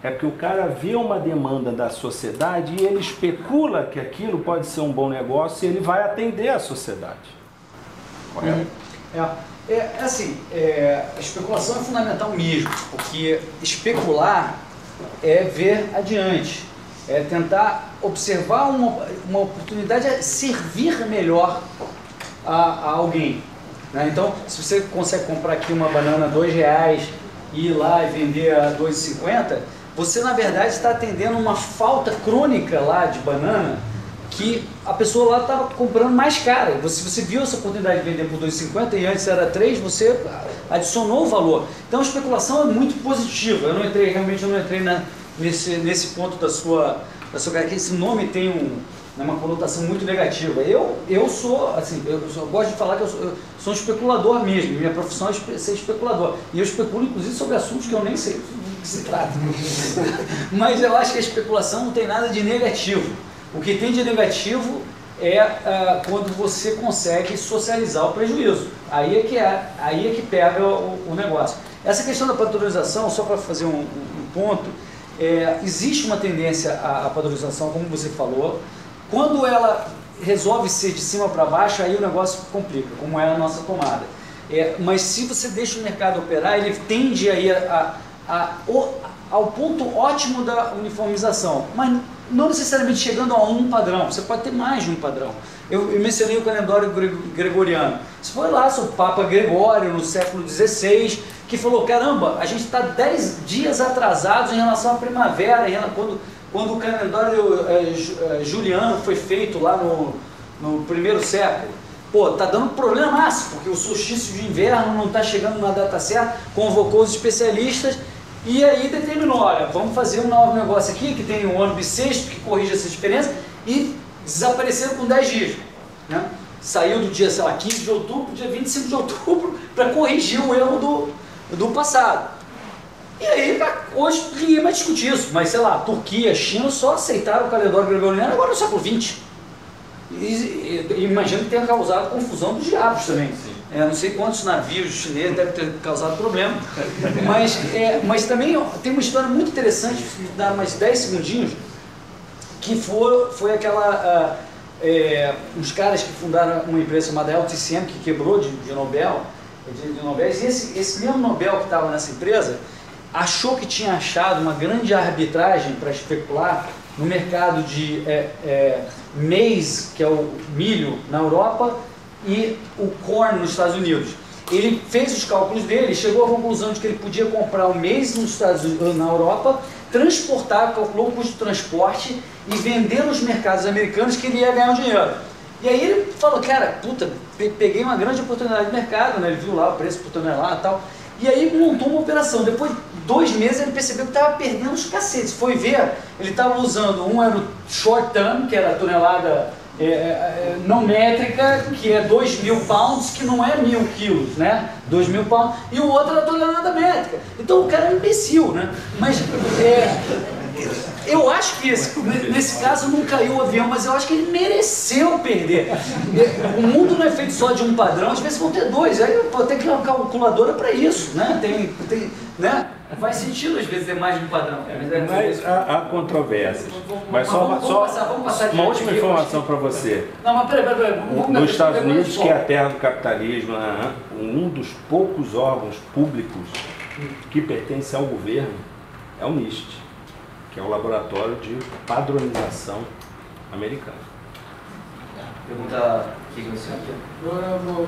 É porque o cara vê uma demanda da sociedade e ele especula que aquilo pode ser um bom negócio e ele vai atender a sociedade. Correto? A especulação é fundamental mesmo, porque especular é ver adiante. É tentar observar uma oportunidade a servir melhor a alguém. Né? Então, se você consegue comprar aqui uma banana a R$2 e ir lá e vender a R$2,50, você na verdade está atendendo uma falta crônica lá de banana que a pessoa lá estava comprando mais cara. Você viu essa oportunidade de vender por R$2,50 e antes era R$3, você adicionou o valor. Então a especulação é muito positiva. Eu não entrei nesse ponto da sua carreira. Esse nome tem uma conotação muito negativa. Eu sou, assim, eu gosto de falar que eu sou um especulador mesmo. Minha profissão é ser especulador. E eu especulo, inclusive, sobre assuntos que eu nem sei do que se trata. Mas eu acho que a especulação não tem nada de negativo. O que tem de negativo é quando você consegue socializar o prejuízo. Aí é que pega o negócio. Essa questão da padronização, só para fazer um ponto, existe uma tendência à padronização, como você falou. Quando ela resolve ser de cima para baixo, aí o negócio complica, como é a nossa tomada. Mas se você deixa o mercado operar, ele tende aí ao ponto ótimo da uniformização, mas não necessariamente chegando a um padrão. Você pode ter mais de um padrão. Eu mencionei o calendário gregoriano. Isso foi lá, o Papa Gregório, no século XVI, que falou, caramba, a gente está 10 dias atrasados em relação à primavera, quando o calendário juliano foi feito lá no primeiro século. Pô, tá dando problemaço, porque o solstício de inverno não está chegando na data certa, convocou os especialistas e aí determinou, olha, vamos fazer um novo negócio aqui, que tem um ano bissexto, que corrige essa diferença, e desapareceram com 10 dias. Né? Saiu do dia, sei lá, 15 de outubro, dia 25 de outubro, para corrigir o erro do passado. E aí, hoje ninguém vai discutir isso, mas sei lá, Turquia, China só aceitaram o calendário gregoriano agora no século XX. E imagino que tenha causado confusão dos diabos também. Não sei quantos navios chineses devem ter causado problema. Mas também tem uma história muito interessante, dá mais 10 segundinhos, que foi aquela... uns caras que fundaram uma empresa chamada LTCM, que quebrou de Nobel, e esse mesmo Nobel que estava nessa empresa achou que tinha achado uma grande arbitragem para especular no mercado de maize, que é o milho, na Europa, e o corn nos Estados Unidos. Ele fez os cálculos dele, chegou à conclusão de que ele podia comprar o maize nos Estados Unidos, na Europa, transportar, calculou o custo de transporte e vender nos mercados americanos, que ele ia ganhar um dinheiro. E aí ele falou, cara, puta, peguei uma grande oportunidade de mercado, né? Ele viu lá o preço por tonelada e tal, e aí montou uma operação. Depois de 2 meses ele percebeu que estava perdendo os cacetes. Foi ver, ele estava usando, um era o short term, que era a tonelada não métrica, que é 2.000 pounds, que não é 1.000 quilos, né? 2.000 pounds, e o outro era a tonelada métrica. Então o cara é um imbecil, né? Mas eu acho que nesse caso não caiu o avião, mas eu acho que ele mereceu perder. O mundo não é feito só de um padrão, às vezes vão ter 2, aí eu vou ter que ter uma calculadora para isso, né? Né? Faz sentido às vezes ter mais de um padrão. Mas há controvérsias. Mas vamos passar uma última informação para você. Não, mas peraí. Nos Estados Unidos, que é a terra do capitalismo, um dos poucos órgãos públicos que pertence ao governo é o NIST, que é o Laboratório de Padronização Americano. Pergunta aqui, você aqui. Agora um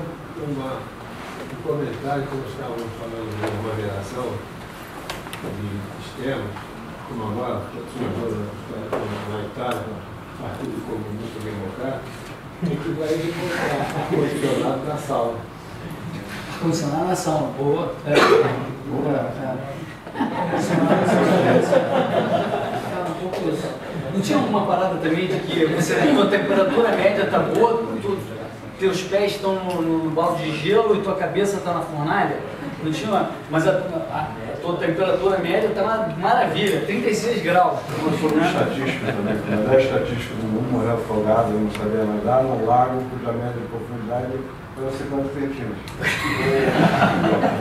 comentário que nós estávamos falando de moderação de sistemas, como agora, na Itália, Partido Comunista Democrático, que vai condicionado na sala. Funcionar na sala, boa. Não tinha alguma parada também de que você tem a temperatura média está boa, teus pés estão no balde de gelo e tua cabeça está na fornalha? Não tinha, mas a tua temperatura média está uma maravilha, 36 graus. Sobre estatística também, a estatística do mundo, morrer afogado, não sabia nadar, no lago, cuja média de profundidade era 50 centímetros.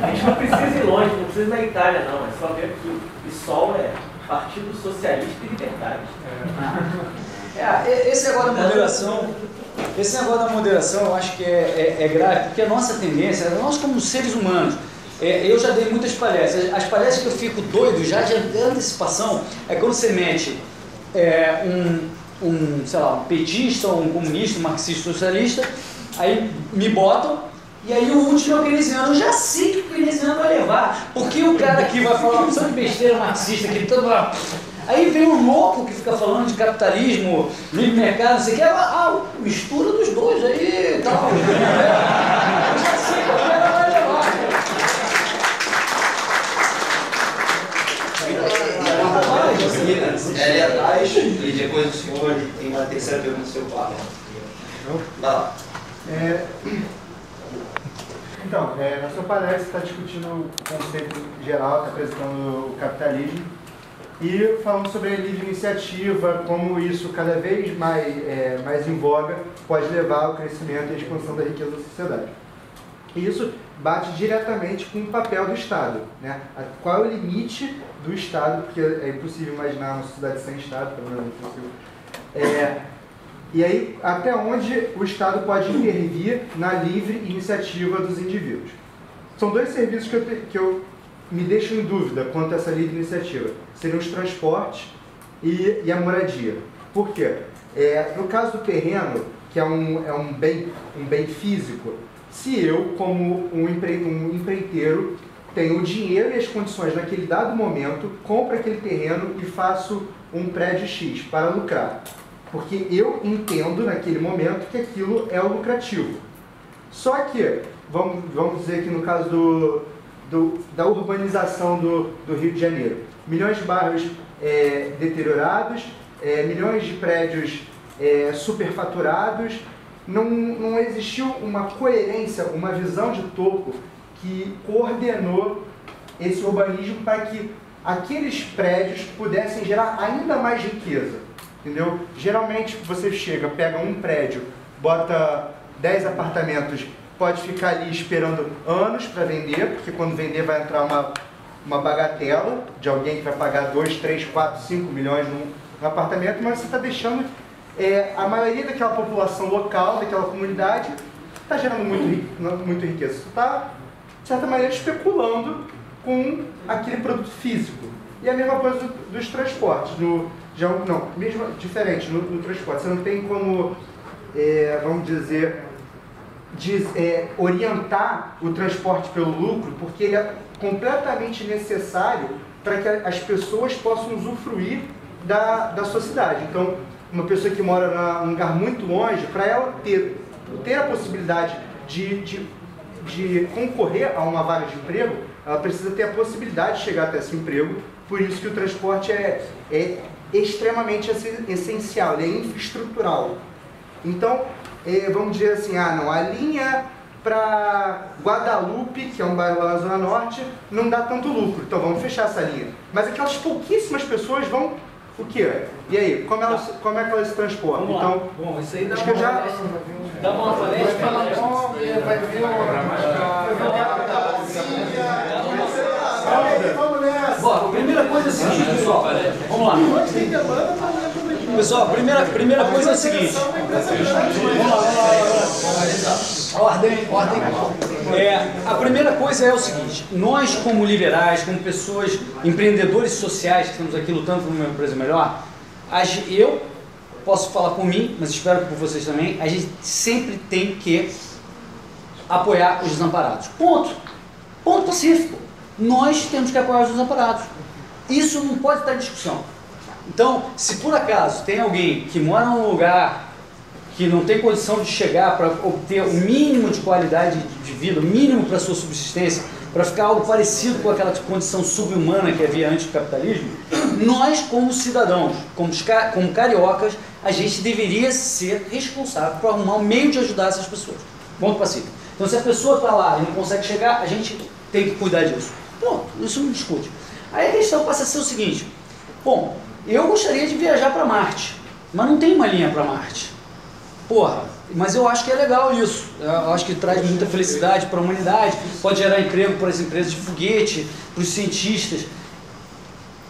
A gente não precisa ir longe, não precisa ir na Itália não, é só ver que o PSOL é Partido Socialista e Liberdade. Esse negócio da moderação, eu acho que é grave, porque a nossa tendência, nós como seres humanos, eu já dei muitas palestras, as palestras que eu fico doido já de antecipação, é quando você mete sei lá, um petista, um comunista, um marxista socialista, aí me botam, e aí o último é o keynesiano. Eu já sei que o keynesiano vai levar, porque o cara aqui vai falar uma opção de besteira marxista, que todo lá. Aí vem um louco que fica falando de capitalismo, livre mercado, não sei o que, mistura dos dois aí e tal. Eu já sei que o cara vai levar. Ali atrás, e depois o senhor tem uma terceira pergunta do seu quadro. Vai lá. Então, na sua palestra você está discutindo o conceito geral, está apresentando o capitalismo e falando sobre a livre iniciativa, como isso cada vez mais em voga pode levar ao crescimento e à expansão da riqueza da sociedade. E isso bate diretamente com o papel do Estado, né? Qual é o limite do Estado, porque é impossível imaginar uma sociedade sem Estado, pelo menos impossível. E aí, até onde o Estado pode intervir na livre iniciativa dos indivíduos. São 2 serviços que eu me deixo em dúvida quanto a essa livre iniciativa. Seriam os transportes e a moradia. Por quê? No caso do terreno, que é um bem físico, se eu, como um empreiteiro, tenho o dinheiro e as condições naquele dado momento, compro aquele terreno e faço um prédio X para lucrar. Porque eu entendo naquele momento que aquilo é o lucrativo. Só que, vamos dizer que no caso da urbanização do Rio de Janeiro, milhões de bairros deteriorados, milhões de prédios superfaturados, não existiu uma coerência, uma visão de topo que coordenou esse urbanismo para que aqueles prédios pudessem gerar ainda mais riqueza. Entendeu? Geralmente você pega um prédio, bota 10 apartamentos, pode ficar ali esperando anos para vender, porque quando vender vai entrar uma bagatela de alguém que vai pagar 2, 3, 4, 5 milhões num apartamento, mas você está deixando a maioria daquela população local, daquela comunidade, está gerando muito riqueza. Você está, de certa maneira, especulando com aquele produto físico. E a mesma coisa dos transportes. Não, mesmo diferente no transporte. Você não tem como, vamos dizer, orientar o transporte pelo lucro, porque ele é completamente necessário para que as pessoas possam usufruir da sua cidade. Então, uma pessoa que mora num lugar muito longe, para ela ter a possibilidade de concorrer a uma vaga de emprego, ela precisa ter a possibilidade de chegar até esse emprego. Por isso que o transporte é extremamente essencial, ele é infraestrutural. Então, vamos dizer assim, a linha para Guadalupe, que é um bairro lá na Zona Norte, não dá tanto lucro, então vamos fechar essa linha. Mas aquelas pouquíssimas pessoas vão, o quê? E aí, como é que elas se transportam? Vamos então, lá. Bom, isso aí dá acho que eu já... Dá uma palestra, vai vir Vamos nessa! Bom, primeira coisa é a seguinte, pessoal. Vamos lá. Pessoal, primeira coisa é a seguinte. Vamos lá. Ordem. A primeira coisa é o seguinte. Nós, como liberais, como pessoas, empreendedores sociais que estamos aqui lutando por uma empresa melhor, eu posso falar por mim, mas espero que por vocês também, a gente sempre tem que apoiar os desamparados. Ponto pacífico. Nós temos que apoiar os desamparados. Isso não pode estar em discussão. Então, se por acaso tem alguém que mora num lugar que não tem condição de chegar para obter o mínimo de qualidade de vida, o mínimo para a sua subsistência, para ficar algo parecido com aquela condição subhumana que havia antes do capitalismo, nós, como cidadãos, como cariocas, a gente deveria ser responsável por arrumar um meio de ajudar essas pessoas. Ponto pacífico. Então, se a pessoa está lá e não consegue chegar, a gente tem que cuidar disso. Ponto. Isso não discute. Aí a questão passa a ser o seguinte. Bom, eu gostaria de viajar para Marte, mas não tem uma linha para Marte. Porra, mas eu acho que é legal isso. Eu acho que traz muita felicidade para a humanidade, pode gerar emprego para as empresas de foguete, para os cientistas.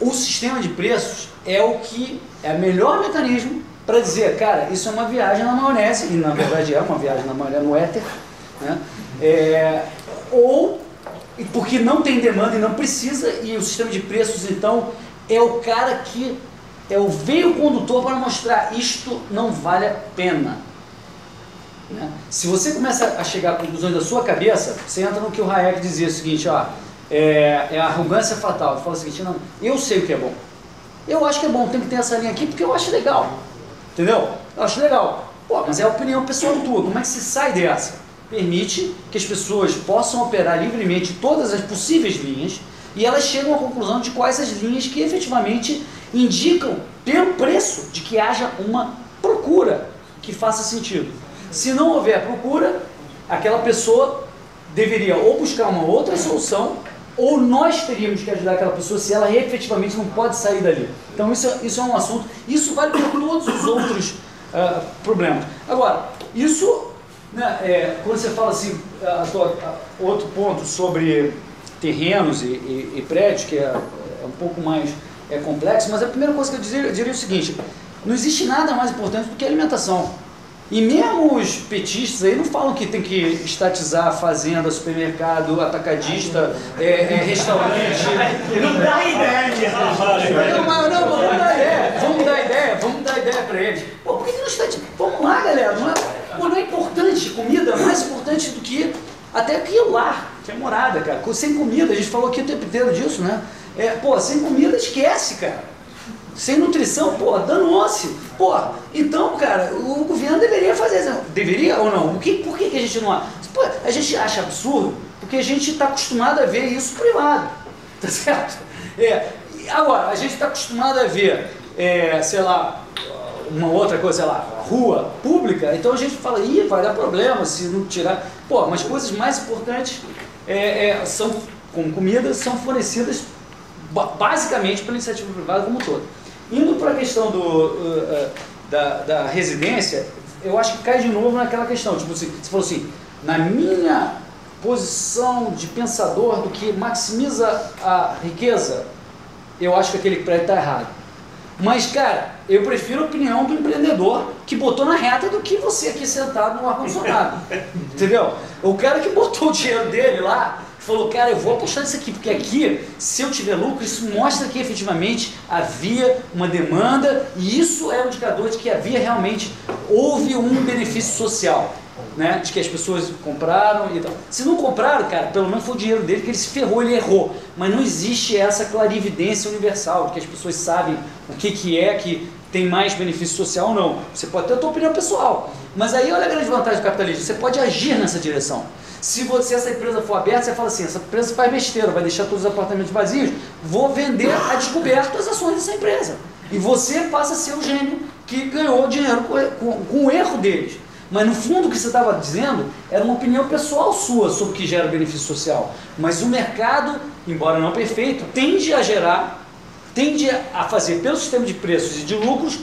O sistema de preços é o melhor mecanismo para dizer, cara, isso é uma viagem na maionese, e na verdade é uma viagem na maionese, no éter, né? Ou porque não tem demanda e não precisa, e o sistema de preços, então, é o cara que é o veio condutor para mostrar isto não vale a pena. Né? Se você começa a chegar a conclusões da sua cabeça, você entra no que o Hayek dizia, o seguinte, é a arrogância fatal. Ele fala o seguinte, não, eu sei o que é bom. Eu acho que é bom, tem que ter essa linha aqui porque eu acho legal. Entendeu? Eu acho legal. Pô, mas é a opinião pessoal tua, como é que se sai dessa? Permite que as pessoas possam operar livremente todas as possíveis linhas e elas chegam à conclusão de quais as linhas que efetivamente indicam, pelo preço, de que haja uma procura que faça sentido. Se não houver procura, aquela pessoa deveria ou buscar uma outra solução, ou nós teríamos que ajudar aquela pessoa se ela efetivamente não pode sair dali. Então isso é um assunto, isso vale para todos os outros problemas. Agora, isso... quando você fala assim, outro ponto sobre terrenos e prédios, que é um pouco mais complexo, mas a primeira coisa que eu diria é o seguinte, não existe nada mais importante do que a alimentação. E mesmo os petistas aí não falam que tem que estatizar fazenda, supermercado, atacadista, restaurante. Não dá ideia! Vamos dar ideia para eles. Pô, por que não estatizar? Vamos lá, galera. Não é importante comida, é mais importante do que até aquilo lá, que é morada, cara. Sem comida, a gente falou aqui o tempo inteiro disso, né? Sem comida, esquece, cara. Sem nutrição, danou-se. Então, cara, o governo deveria fazer isso. Deveria ou não? Por que a gente não... a gente acha absurdo porque a gente está acostumado a ver isso privado. Tá certo? Agora, a gente está acostumado a ver, sei lá, uma outra coisa, sei lá, rua pública, então a gente fala, vai dar problema se não tirar. Mas coisas mais importantes são, como comida, são fornecidas basicamente pela iniciativa privada como um todo. Indo para a questão da residência, eu acho que cai de novo naquela questão, tipo, você falou assim, na minha posição de pensador do que maximiza a riqueza, eu acho que aquele prédio está errado. Mas, cara, eu prefiro a opinião do empreendedor que botou na reta do que você aqui sentado no ar-condicionado. Entendeu? O cara que botou o dinheiro dele lá, falou, cara, eu vou apostar nisso aqui, porque aqui, se eu tiver lucro, isso mostra que efetivamente havia uma demanda e isso é um indicador de que houve um benefício social, né? De que as pessoas compraram e tal. Se não compraram, cara, pelo menos foi o dinheiro dele que ele se ferrou, ele errou. Mas não existe essa clarividência universal, de que as pessoas sabem o que é que tem mais benefício social ou não. Você pode ter a tua opinião pessoal, mas aí olha a grande vantagem do capitalismo, você pode agir nessa direção. Se essa empresa for aberta, você fala assim, essa empresa faz besteira, vai deixar todos os apartamentos vazios, vou vender a descoberto as ações dessa empresa. E você passa a ser o gênio que ganhou dinheiro com o erro deles. Mas no fundo o que você estava dizendo era uma opinião pessoal sua sobre o que gera benefício social. Mas o mercado, embora não perfeito, tende a fazer pelo sistema de preços e de lucros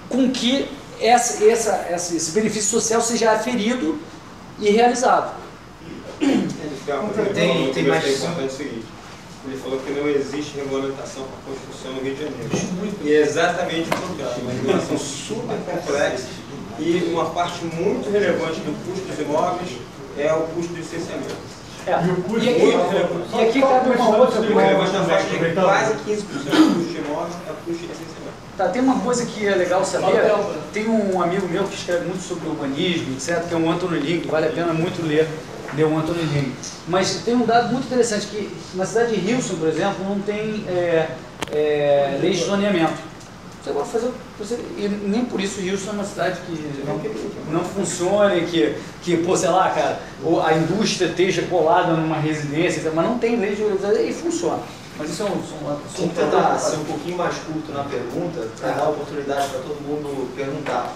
com que esse benefício social seja aferido e realizado. Tem mais importante o seguinte, ele falou que não existe regulamentação para a construção no Rio de Janeiro. E é exatamente o contrário, uma regulação super complexa e uma parte muito relevante do custo dos imóveis é o custo do licenciamento. E aqui cabe uma outra relevante na faixa de quase 15% do custo de imóveis é o custo de licenciamento. Tá, tem uma coisa que é legal saber, tem um amigo meu que escreve muito sobre urbanismo, etc., que é o Antônio Ling, vale a pena muito ler o Antônio Ling. Mas tem um dado muito interessante, que na cidade de Houston, por exemplo, não tem lei de zoneamento. Você pode fazer, e nem por isso Houston é uma cidade que não funciona, que pô, sei lá, cara, a indústria esteja colada numa residência, mas não tem lei de zoneamento e funciona. Mas isso é Vamos tentar ser um pouquinho mais curto na pergunta, para dar oportunidade para todo mundo perguntar.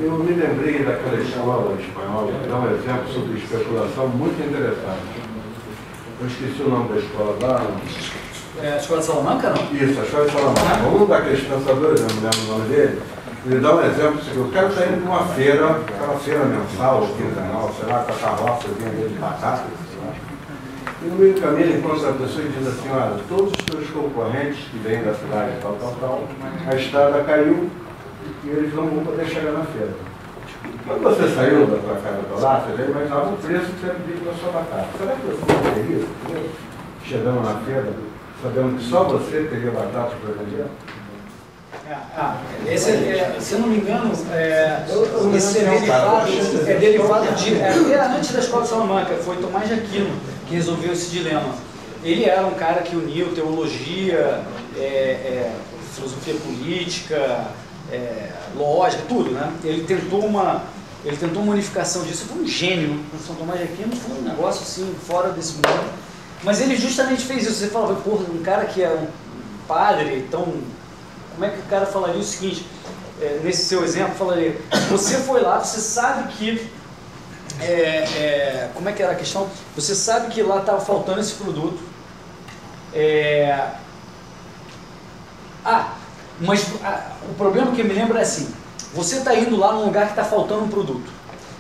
Eu me lembrei daquela escola espanhola que dá um exemplo sobre especulação muito interessante. Eu esqueci o nome da escola lá. A Escola de Salamanca, não? Isso, a Escola de Salamanca. Um daqueles pensadores, eu não lembro o nome dele, ele dá um exemplo seguinte: o cara está indo para uma feira, aquela feira mensal, quinzenal, sei lá, com a carroçazinha dele de batata. E no meio do caminho ele encontra a pessoa e diz assim: olha, todos os seus concorrentes que vêm da cidade tal, a estrada caiu e eles não vão poder chegar na feira. Quando você saiu da sua casa para lá, você já imaginava o preço que você pediu na sua batata. Será que você não teria isso? Chegando na feira, sabendo que só você teria batata para vender? Se eu não me engano, esse é derivado de... Até antes da Escola de Salamanca, foi Tomás de Aquino que resolveu esse dilema. Ele era um cara que uniu teologia, filosofia política, lógica, tudo, né? Ele tentou uma unificação disso, foi um gênio. São Tomás de Aquino foi um negócio assim, fora desse mundo. Mas ele justamente fez isso. Você fala, porra, um cara que é um padre, então... Como é que o cara falaria o seguinte, nesse seu exemplo, falaria, você foi lá, você sabe que, como é que era a questão? Você sabe que lá estava faltando esse produto, mas o problema que eu me lembro é assim, você está indo lá num lugar que está faltando um produto,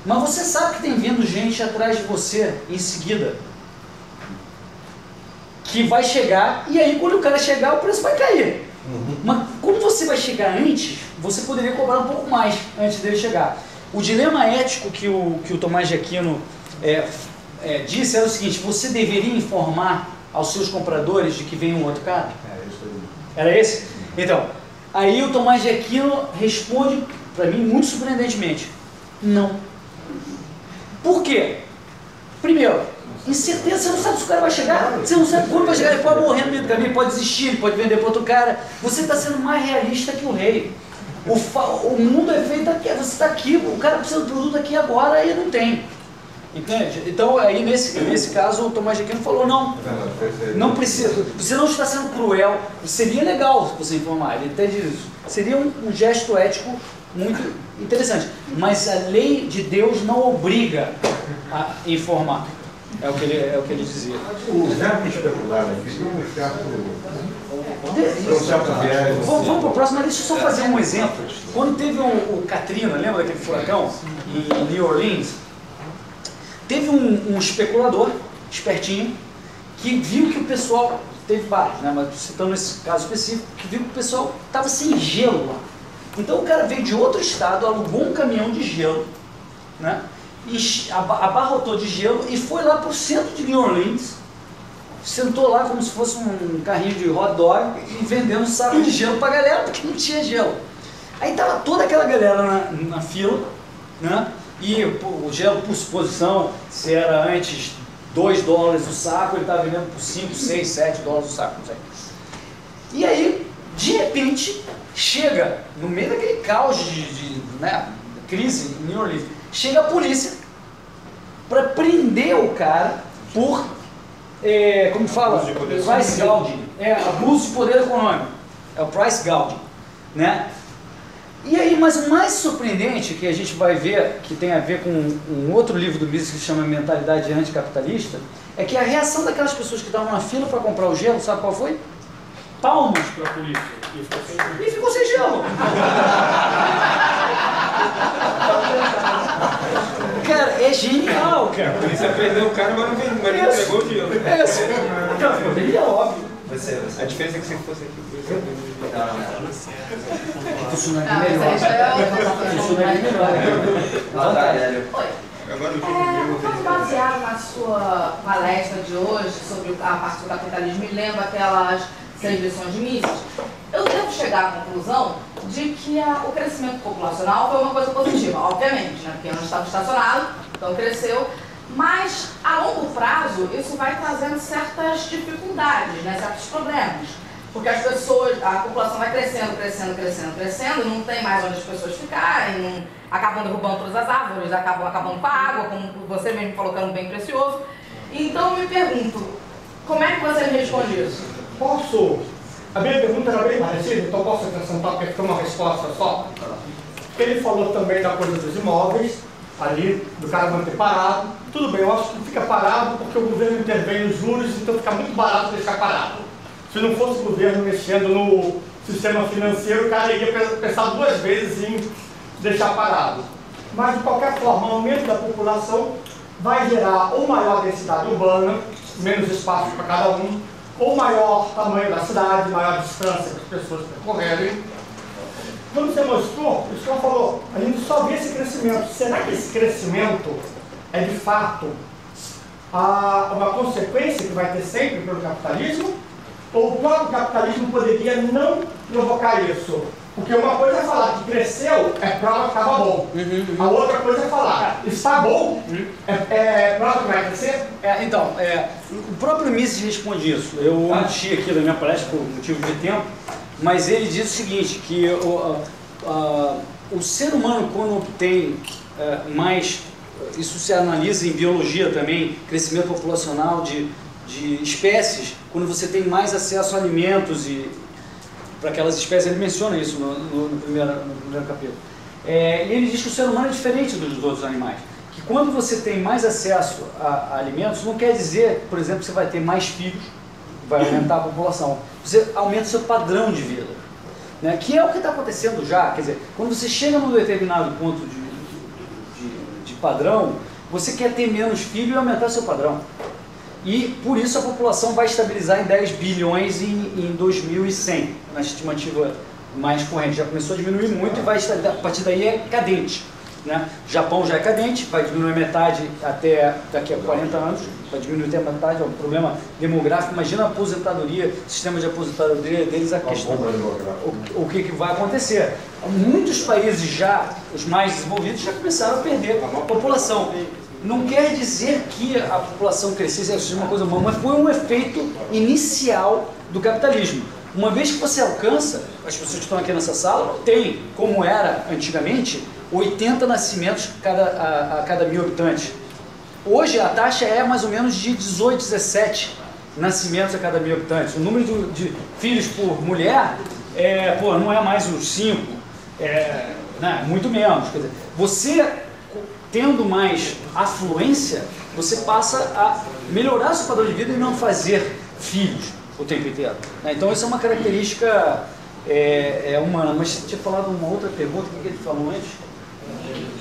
mas você sabe que tem vindo gente atrás de você em seguida, que vai chegar, e aí quando o cara chegar, o preço vai cair. Mas como você vai chegar antes, você poderia cobrar um pouco mais antes dele chegar. O dilema ético que o Tomás de Aquino disse era o seguinte: você deveria informar aos seus compradores de que vem um outro cara? Era esse? Então, aí o Tomás de Aquino responde para mim muito surpreendentemente: não. Por quê? Primeiro, incerteza, você não sabe se o cara vai chegar, você não sabe quando vai chegar, ele pode morrer no meio do caminho, pode desistir, ele pode vender para outro cara. Você está sendo mais realista que o rei. O mundo é feito aqui, você está aqui, o cara precisa do produto aqui agora e não tem. Entende? Então, aí nesse caso, o Tomás de Aquino falou: não precisa, você não está sendo cruel, seria legal você informar, ele até diz isso, seria um gesto ético muito interessante, mas a lei de Deus não obriga a informar. É o que ele dizia. O verbo especular aqui tem um certo Vamos para o próximo, mas deixa eu só fazer um exemplo. Quando teve o Katrina, lembra daquele furacão em New Orleans? Teve um especulador espertinho que viu que o pessoal, teve vários, né, mas citando esse caso específico, que viu que o pessoal estava sem gelo lá. Então o cara veio de outro estado, alugou um caminhão de gelo, né? abarrotou de gelo e foi lá para o centro de New Orleans, sentou lá como se fosse um carrinho de hot dog e vendendo um saco de gelo para a galera, porque não tinha gelo. Aí tava toda aquela galera na fila, né? E o gelo, por suposição, se era antes $2 o saco, ele estava vendendo por 5, 6, 7 dólares o saco, não sei. E aí, de repente, chega, no meio daquele caos de crise em New Orleans, chega a polícia para prender o cara por, como fala? Price gouging. Abuso de poder econômico. É o price gouging, né? E aí, mas o mais surpreendente que a gente vai ver, que tem a ver com um outro livro do Mises que se chama Mentalidade Anticapitalista, é que a reação daquelas pessoas que estavam na fila para comprar o gelo, sabe qual foi? Palmas para a polícia. E ficou sem gelo. Cara, é genial, cara. A polícia prendeu o cara, mas não pegou o gelo. Então, poderia, óbvio. A diferença é que se fosse aqui, funcionaria melhor. Baseado na sua palestra de hoje sobre a parte do capitalismo, me lembro aquelas 6 lições de Mises, eu devo chegar à conclusão de que o crescimento populacional foi uma coisa positiva, obviamente, né? Porque não estava estacionado, então cresceu. Mas, a longo prazo, isso vai trazendo certas dificuldades, né, certos problemas. Porque as pessoas, a população vai crescendo, não tem mais onde as pessoas ficarem, acabam derrubando todas as árvores, acabam acabando com a água, como você mesmo falou que era um bem precioso. Então, eu me pergunto, como é que você me responde isso? Posso? A minha pergunta era bem parecida, então posso acrescentar porque ficou uma resposta só? Ele falou também da coisa dos imóveis, ali, do cara manter parado. Tudo bem, eu acho que fica parado porque o governo intervém nos juros, então fica muito barato deixar parado. Se não fosse o governo mexendo no sistema financeiro, o cara iria pensar 2 vezes em deixar parado. Mas, de qualquer forma, o aumento da população vai gerar ou maior densidade urbana, menos espaço para cada um, ou maior tamanho da cidade, maior distância para as pessoas percorrerem. Quando você mostrou, o senhor falou, a gente só vê esse crescimento. Será que esse crescimento é de fato uma consequência que vai ter sempre pelo capitalismo? Ou o próprio capitalismo poderia não provocar isso? Porque uma coisa é falar que cresceu, é prova que estava bom. A outra coisa é falar, está bom, é prova que vai crescer? Então, o próprio Mises responde isso. Eu omiti aqui da minha palestra por motivo de tempo, mas ele diz o seguinte, que o ser humano, quando obtém mais, isso se analisa em biologia também, crescimento populacional de espécies, quando você tem mais acesso a alimentos e para aquelas espécies, ele menciona isso no primeiro capítulo. E ele diz que o ser humano é diferente dos outros animais, que quando você tem mais acesso a alimentos, não quer dizer, por exemplo, que você vai ter mais filhos, vai aumentar a população, você aumenta o seu padrão de vida, né? Que é o que está acontecendo já. Quer dizer, quando você chega num determinado ponto de padrão, você quer ter menos filhos e aumentar seu padrão. E por isso a população vai estabilizar em 10 bilhões em 2100, na estimativa mais corrente. Já começou a diminuir muito e vai estabilizar, a partir daí é cadente, né? O Japão já é cadente, vai diminuir metade até daqui a 40 anos, vai diminuir até metade, é um problema demográfico. Imagina a aposentadoria, o sistema de aposentadoria deles, a questão, o que vai acontecer. Muitos países já, os mais desenvolvidos, já começaram a perder a população. Não quer dizer que a população crescesse, seja uma coisa boa, mas foi um efeito inicial do capitalismo. Uma vez que você alcança, as pessoas que estão aqui nessa sala não tem, como era antigamente, 80 nascimentos a cada 1000 habitantes. Hoje a taxa é mais ou menos de 18, 17 nascimentos a cada 1000 habitantes. O número de filhos por mulher não é mais os 5, muito menos. Quer dizer, você tendo mais afluência, você passa a melhorar seu padrão de vida e não fazer filhos o tempo inteiro. Então isso é uma característica humana. Mas você tinha falado uma outra pergunta, o que ele falou antes?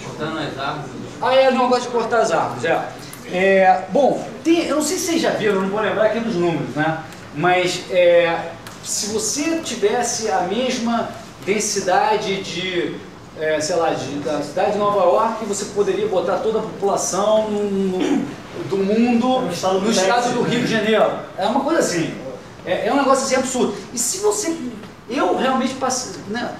Cortando as árvores. Não gosto de cortar as árvores, Bom, eu não sei se vocês já viram, eu não vou lembrar aqui dos números, né? Mas se você tivesse a mesma densidade de sei lá, da cidade de Nova York, você poderia botar toda a população do mundo no estado do Rio de Janeiro. É uma coisa assim, é um negócio assim absurdo. E se você... Eu realmente passei, né,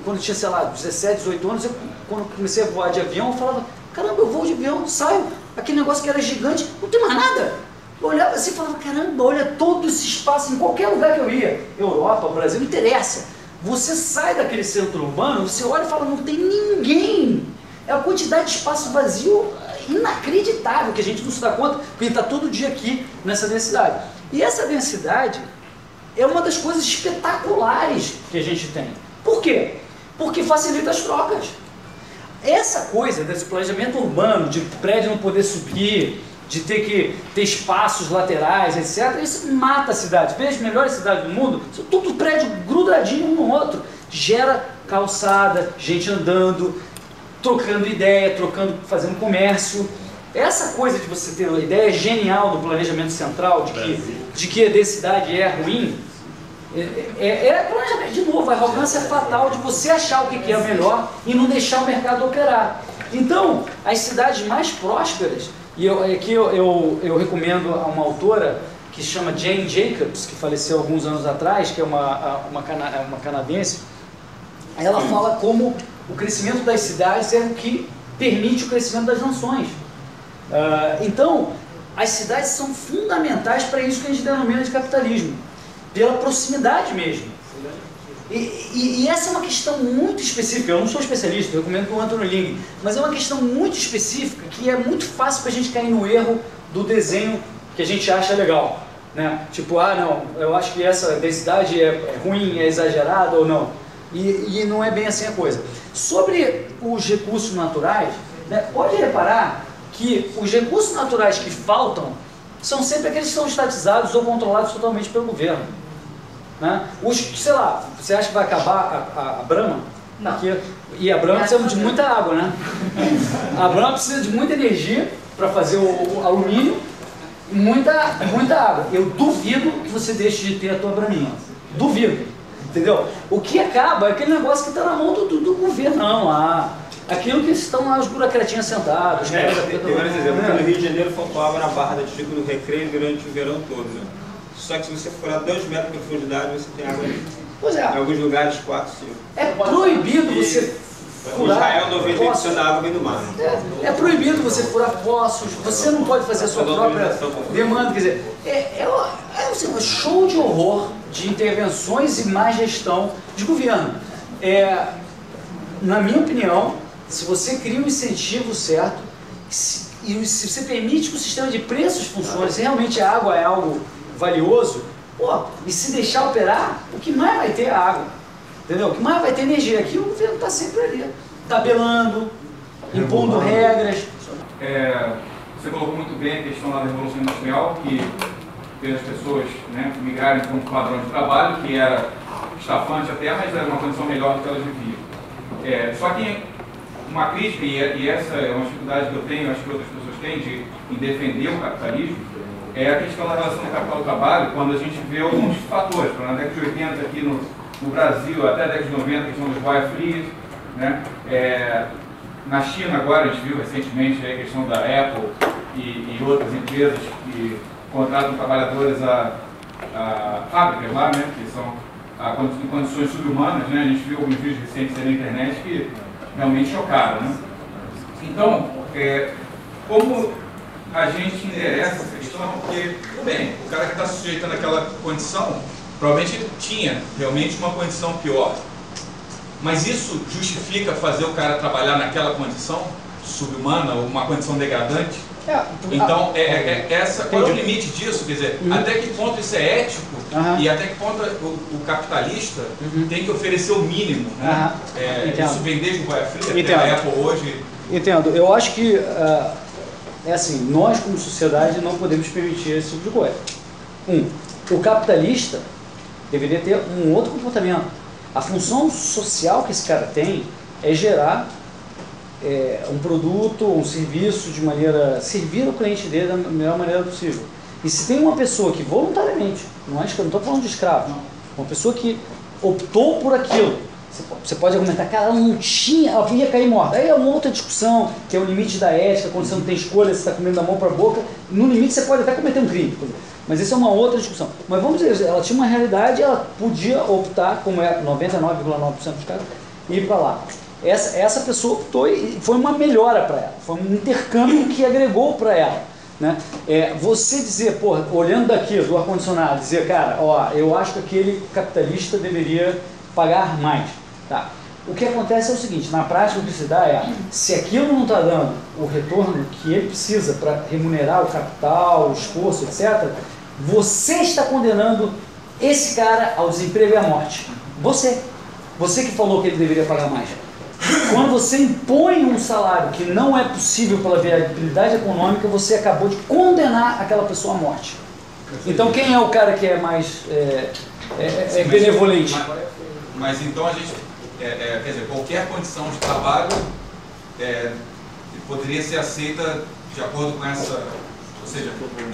quando eu tinha, sei lá, 17, 18 anos, quando eu comecei a voar de avião, eu falava, caramba, eu vou de avião, saio, aquele negócio que era gigante, não tem mais nada. Eu olhava assim e falava, caramba, olha todo esse espaço, em qualquer lugar que eu ia, Europa, Brasil, não interessa. Você sai daquele centro urbano, você olha e fala, não tem ninguém. É a quantidade de espaço vazio inacreditável, que a gente não se dá conta, porque a gente está todo dia aqui nessa densidade. E essa densidade é uma das coisas espetaculares que a gente tem. Por quê? Porque facilita as trocas. Essa coisa desse planejamento urbano, de prédio não poder subir, de ter que ter espaços laterais, etc., isso mata a cidade. Veja as melhores cidades do mundo, são tudo prédio grudadinho um no outro. Gera calçada, gente andando, trocando ideia, fazendo comércio. Essa coisa de você ter uma ideia genial do planejamento central, de que a densidade é ruim, planejamento, de novo, a arrogância fatal de você achar o que é melhor e não deixar o mercado operar. Então, as cidades mais prósperas, e aqui eu recomendo a uma autora que se chama Jane Jacobs, que faleceu alguns anos atrás, que é uma canadense. Ela fala como o crescimento das cidades é o que permite o crescimento das nações. Então, as cidades são fundamentais para isso que a gente denomina de capitalismo, pela proximidade mesmo. E essa é uma questão muito específica. Eu não sou especialista, eu recomendo o Anthony Ling, mas é uma questão muito específica que é muito fácil para a gente cair no erro do desenho que a gente acha legal, né? Tipo, não, eu acho que essa densidade é ruim, é exagerada ou não. E não é bem assim a coisa. Sobre os recursos naturais, né, pode reparar que os recursos naturais que faltam são sempre aqueles que são estatizados ou controlados totalmente pelo governo. Né? Sei lá, você acha que vai acabar a Brahma? Não. E a Brahma precisa de muita água, né? A Brahma precisa de muita energia para fazer o alumínio e muita água. Eu duvido que você deixe de ter a tua Brahminha. Duvido. Entendeu? O que acaba é aquele negócio que está na mão do governão lá. Aquilo que estão lá os burocratinhas sentados. Tem vários exemplos. No Rio de Janeiro faltou água na Barra da Tijuca no Recreio durante o verão todo, né? Só que se você furar 2 metros de profundidade, você tem água ali. Pois é. Em alguns lugares, 4, 5. É proibido você furar. Israel, 98% da água vem do mar. É proibido você furar poços, você não pode fazer a sua própria demanda. Quer dizer, um show de horror de intervenções e má gestão de governo. Na minha opinião, se você cria um incentivo certo, e se você permite que o sistema de preços funcione, se realmente a água é algo valioso, e se deixar operar, o que mais vai ter é a água, entendeu? O que mais vai ter energia. Aqui o governo está sempre ali, tabelando, impondo regras. Você colocou muito bem a questão da Revolução Industrial, que fez as pessoas, né, migrarem para um padrão de trabalho que era estafante até, mas era uma condição melhor do que elas viviam. Só que uma crítica, e essa é uma dificuldade que eu tenho, acho que outras pessoas têm, em defender o capitalismo, é a questão da relação do capital do trabalho, quando a gente vê alguns fatores. Na década de 80 aqui no Brasil, até a década de 90, a questão dos wire-free, né? Na China agora, a gente viu recentemente a questão da Apple e outras empresas que contratam trabalhadores a fábricas lá, né? Que são em condições subhumanas, né? A gente viu alguns vídeos recentes na internet que realmente chocaram, né? Então, como a gente endereça essa questão? Porque, bem, o cara que está sujeitando aquela condição, provavelmente ele tinha realmente uma condição pior. Mas isso justifica fazer o cara trabalhar naquela condição subhumana, ou uma condição degradante? Então, qual é o limite disso? Quer dizer, até que ponto isso é ético e até que ponto o capitalista tem que oferecer o mínimo, né? Isso vem desde o wire-free até a Apple hoje. Entendo. Eu acho que, assim, nós como sociedade não podemos permitir esse tipo de coisa. O capitalista deveria ter um outro comportamento. A função social que esse cara tem é gerar um produto, um serviço de maneira, servir o cliente dele da melhor maneira possível. E se tem uma pessoa que voluntariamente, não estou falando de escravo, uma pessoa que optou por aquilo, Você pode argumentar, cara, ela não tinha, ela ia cair morta. Aí é uma outra discussão, que é o limite da ética, quando você não tem escolha, você está comendo da mão para a boca. No limite você pode até cometer um crime. Mas isso é uma outra discussão. Mas vamos dizer, ela tinha uma realidade, ela podia optar, como é 99,9% dos casos, ir para lá. Essa pessoa optou e foi uma melhora para ela, foi um intercâmbio que agregou para ela. Né? Você dizer, pô, olhando daqui do ar-condicionado, dizer, cara, ó, eu acho que aquele capitalista deveria pagar mais. Tá. O que acontece é o seguinte, na prática o que se dá se aquilo não está dando o retorno que ele precisa para remunerar o capital, o esforço, etc., você está condenando esse cara ao desemprego e à morte. Você que falou que ele deveria pagar mais. Quando você impõe um salário que não é possível pela viabilidade econômica, você acabou de condenar aquela pessoa à morte. Então quem é o cara que é mais benevolente? Mas então a gente, quer dizer, qualquer condição de trabalho poderia ser aceita de acordo com essa, ou seja,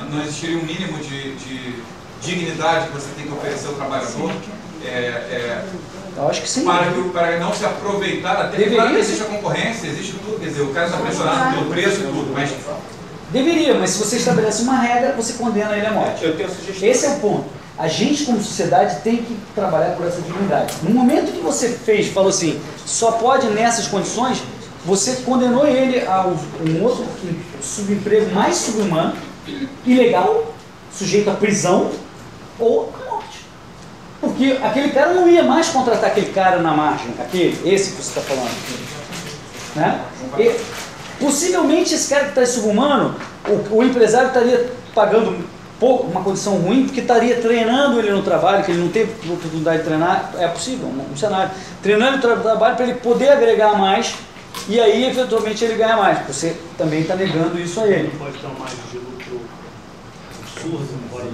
não existiria um mínimo de dignidade que você tem que oferecer ao trabalhador. Eu acho que sim. Para não se aproveitar, até claro que existe a concorrência, existe tudo, quer dizer, o cara está pressionado pelo preço e tudo, mas... Deveria, mas se você estabelece uma regra, você condena ele à morte. Eu tenho sugestão. Esse é o ponto. A gente, como sociedade, tem que trabalhar por essa dignidade. No momento que você falou assim, só pode nessas condições, você condenou ele a um outro subemprego mais subhumano, ilegal, sujeito à prisão ou à morte. Porque aquele cara não ia mais contratar aquele cara na margem, esse que você está falando. Né? Possivelmente esse cara que está subhumano, o empresário estaria pagando uma condição ruim, porque estaria treinando ele no trabalho, que ele não teve oportunidade de treinar, é possível, um cenário. Treinando ele no trabalho para ele poder agregar mais, e aí eventualmente ele ganha mais. Você também está negando isso a ele. Não pode dar mais de lucro absurdo, não pode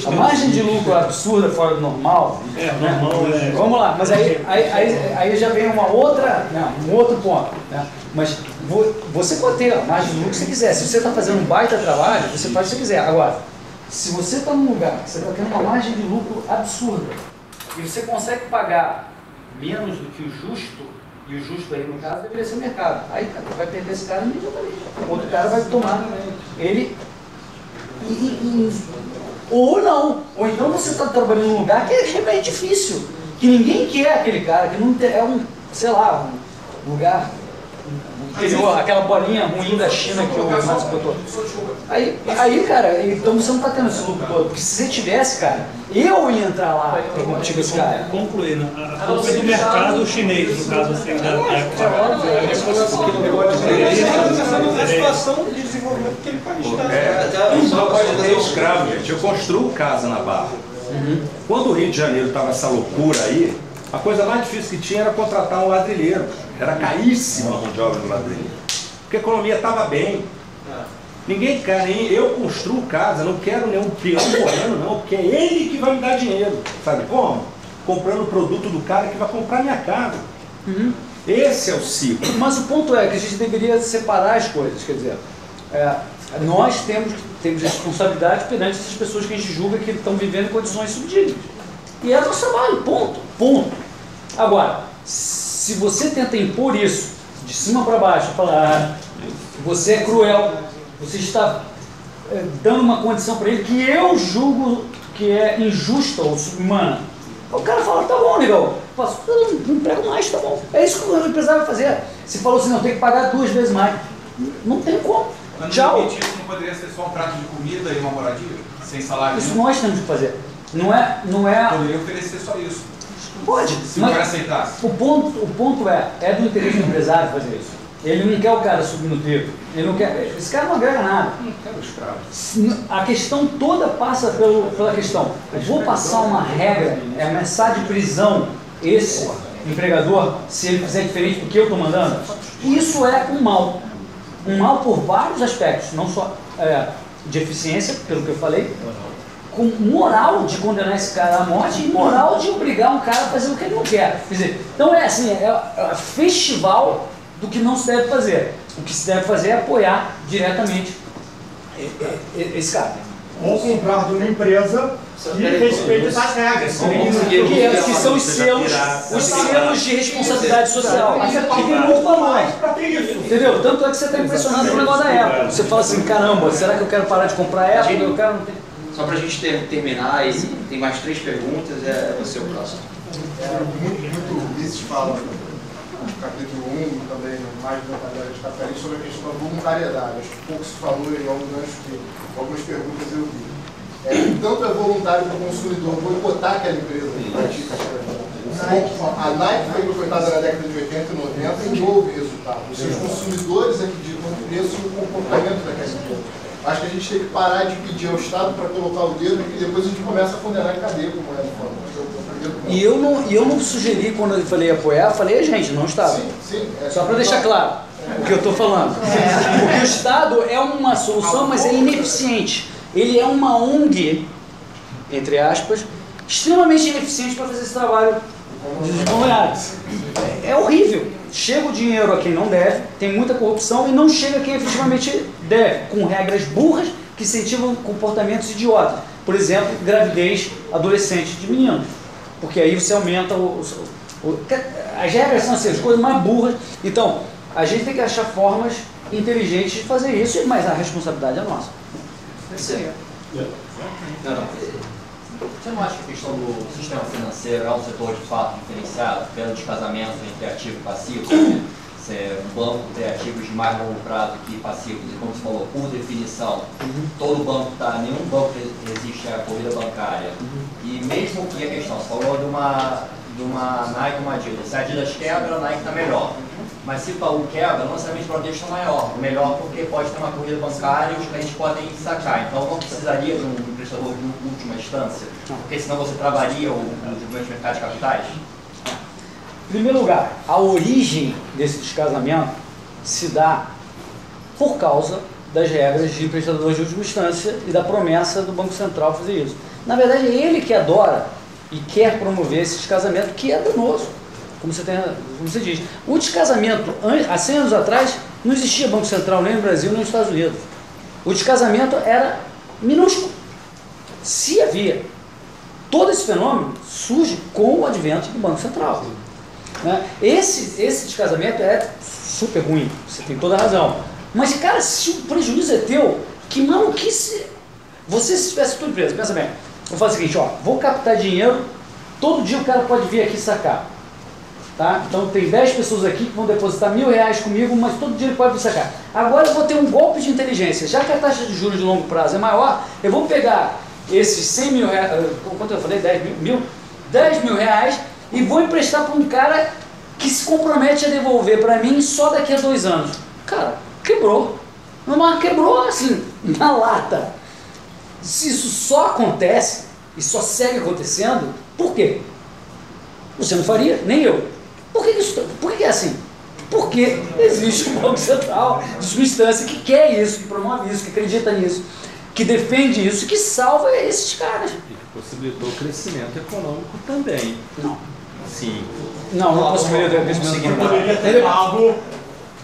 A margem de lucro absurda fora do normal, normal vamos lá, mas aí já vem um outro ponto. Né? Mas você pode ter a margem de lucro que você quiser. Se você está fazendo um baita trabalho, você faz o que você quiser. Agora, se você está num lugar que você está tendo uma margem de lucro absurda e você consegue pagar menos do que o justo, e o justo aí no caso deveria ser o mercado, aí vai perder esse cara imediatamente. O outro cara vai tomar ele ou não. Ou então você está trabalhando num lugar que é realmente difícil, que ninguém quer aquele cara, que não é um lugar interior, aquela bolinha ruim da China que o Márcio botou. Aí, cara, então você não está tendo esse lucro todo, porque se você tivesse, cara, eu ia entrar lá para competir com esse cara. Concluindo, a culpa é do mercado chinês, no caso assim, a situação de desenvolvimento que ele país Só pode ter escravo, gente. Eu construo casa na Barra. Quando o Rio de Janeiro estava essa loucura aí, a coisa mais difícil que tinha era contratar um ladrilheiro. Era caríssima a mão de obra do ladrilheiro. Porque a economia estava bem. Ninguém quer, nem eu construo casa, não quero nenhum peão morando, não, porque é ele que vai me dar dinheiro. Sabe como? Comprando o produto do cara que vai comprar minha casa. Esse é o ciclo. Mas o ponto é que a gente deveria separar as coisas, quer dizer, nós temos responsabilidade perante essas pessoas que a gente julga que estão vivendo em condições subdignas. E é nosso trabalho, ponto. Agora, se você tenta impor isso de cima para baixo, falar, você é cruel, você está dando uma condição para ele que eu julgo que é injusta ou subhumana. O cara fala, tá bom, negão, não emprego mais, tá bom. É isso que o empresário vai fazer. Se falou assim, não, tem que pagar 2 vezes mais. Não tem como. Mas tchau. Isso não poderia ser só um prato de comida e uma moradia? Sem salário? Isso nós temos que fazer. Não é... Poderia oferecer só isso. Pode. Se o cara aceitasse. O ponto é do interesse do empresário fazer isso. Ele não quer o cara subnutrido. Ele não quer. Esse cara não agrega nada. Não quer o escravo. A questão toda passa pela questão. Eu vou passar uma regra, ameaçar de prisão esse empregador se ele fizer diferente do que eu estou mandando. Isso é um mal. Um mal por vários aspectos. Não só de eficiência, pelo que eu falei, com moral de condenar esse cara à morte e moral de obrigar um cara a fazer o que ele não quer. Quer dizer, então é festival do que não se deve fazer. O que se deve fazer é apoiar diretamente esse cara. ou comprar de uma empresa que respeite essas regras. Que são os selos de responsabilidade social. Mas você que paga tem muito mais para ter isso. Entendeu? Tanto é que você está impressionado com o negócio da Apple. Você fala assim, caramba, será que eu quero parar de comprar Apple? Eu quero... Só para a gente terminar, e tem mais 3 perguntas, é você o próximo. Muito Ulisses fala no capítulo 1, também mais de mentalidade de capitalismo, sobre a questão da voluntariedade. Acho que pouco se falou em algumas perguntas eu vi. Tanto é voluntário para o consumidor boicotar aquela empresa que pratica a Nike foi boicotada na década de 80 e 90 e não houve resultado. Os seus consumidores é que ditam o preço e o comportamento daquela empresa. Acho que a gente tem que parar de pedir ao Estado para colocar o dedo e depois a gente começa a condenar em cadeia, como é no E eu não sugeri, quando eu falei apoiar, falei a gente, não o Estado. Sim, só para deixar claro o que eu estou falando. Porque o Estado é uma solução, mas é ineficiente. Ele é uma ONG, entre aspas, extremamente ineficiente para fazer esse trabalho dos convoiados. É horrível. Chega o dinheiro a quem não deve, tem muita corrupção e não chega a quem efetivamente deve, com regras burras que incentivam comportamentos idiotas. Por exemplo, gravidez adolescente de meninos. Porque aí você aumenta as regras são assim, as coisas mais burras. Então, a gente tem que achar formas inteligentes de fazer isso, mas a responsabilidade é nossa. Você não acha que a questão do sistema financeiro é um setor de fato diferenciado, pelo descasamento entre ativo e passivo? Um banco tem ativos de mais longo prazo que passivos, e como você falou, por definição, todo banco nenhum banco resiste à corrida bancária. E mesmo que a questão, você falou de uma Nike e uma Adidas, se a Adidas quebra, a Nike está melhor. Mas se o Itaú quebra, não necessariamente o Bradesco está maior. Melhor porque pode ter uma corrida bancária e os clientes podem sacar. Então não precisaria de um emprestador de última instância, porque senão você travaria o desenvolvimento de mercado de capitais? Em primeiro lugar, a origem desse descasamento se dá por causa das regras de emprestador de última instância e da promessa do Banco Central fazer isso. Na verdade, é ele que adora e quer promover esse descasamento, que é danoso, como você diz. O descasamento, há 100 anos atrás, não existia Banco Central nem no Brasil nem nos Estados Unidos. O descasamento era minúsculo. Se havia. Todo esse fenômeno surge com o advento do Banco Central. Esse descasamento é super ruim, você tem toda a razão. Mas, cara, se o prejuízo é teu, que maluquice. Você, se tivesse tua empresa, pensa bem, vou fazer o seguinte, vou captar dinheiro, todo dia o cara pode vir aqui sacar. Tá? Então tem 10 pessoas aqui que vão depositar R$1.000 comigo, mas todo dia ele pode vir sacar. Agora eu vou ter um golpe de inteligência, já que a taxa de juros de longo prazo é maior, eu vou pegar esses R$100.000, quanto eu falei? 10 mil reais, e vou emprestar para um cara que se compromete a devolver para mim só daqui a 2 anos. Cara, quebrou. Mas quebrou assim, na lata. Se isso só acontece, e só segue acontecendo, por quê? Você não faria, nem eu. Por que é assim? Porque existe um Banco Central de sua instância que quer isso, que promove isso, que acredita nisso, que defende isso, que salva esses caras. E que possibilitou o crescimento econômico também. Não. Sim. Não possibilita o crescimento. Poderia ter algo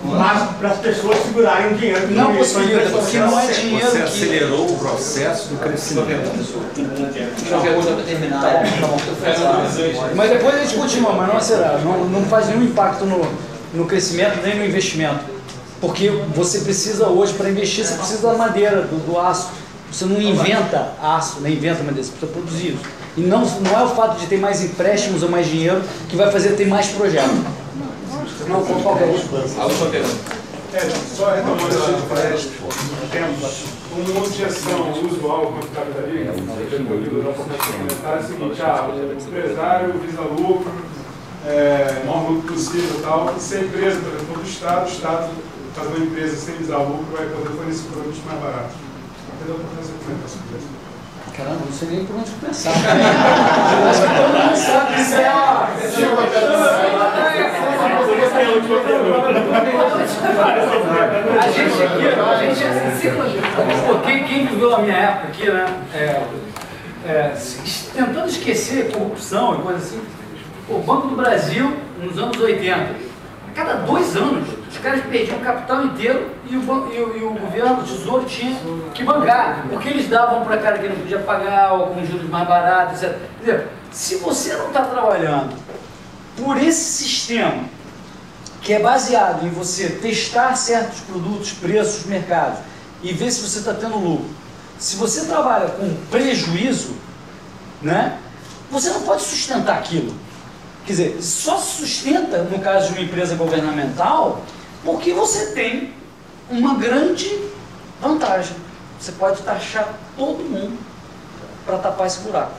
mais para as pessoas segurarem o dinheiro. Não possibilita, porque não é dinheiro Você que... acelerou o processo do crescimento. Mas depois a gente continua, mas não acelerar. Não faz nenhum impacto no crescimento nem no investimento. Porque você precisa hoje, para investir, você precisa da madeira, do aço. Você não inventa aço, nem inventa madeira, você precisa produzir isso. E não é o fato de ter mais empréstimos ou mais dinheiro que vai fazer ter mais projetos. Não, qualquer só retomando o tempo, uma objeção usual contra o capitalismo, recolhido da comentário é o seguinte, o empresário visa lucro, o maior lucro possível e tal, e se a empresa, por exemplo, do Estado, o Estado faz uma empresa sem visar lucro, vai poder fornecer produtos mais baratos. Entendeu? Caramba, não sei nem por onde começar. Acho que todo mundo sabe que isso quem viveu a minha época aqui, né? Tentando esquecer corrupção e coisa assim. O Banco do Brasil, nos anos 80, a cada 2 anos, os caras perdiam o capital inteiro e o governo, o tesouro tinha que bancar, porque eles davam para cara que não podia pagar, ou com juros mais baratos, etc. Quer dizer, se você não está trabalhando por esse sistema, que é baseado em você testar certos produtos, preços, mercados, e ver se você está tendo lucro, se você trabalha com prejuízo, né, você não pode sustentar aquilo. Quer dizer, só se sustenta, no caso de uma empresa governamental, porque você tem uma grande vantagem. Você pode taxar todo mundo para tapar esse buraco.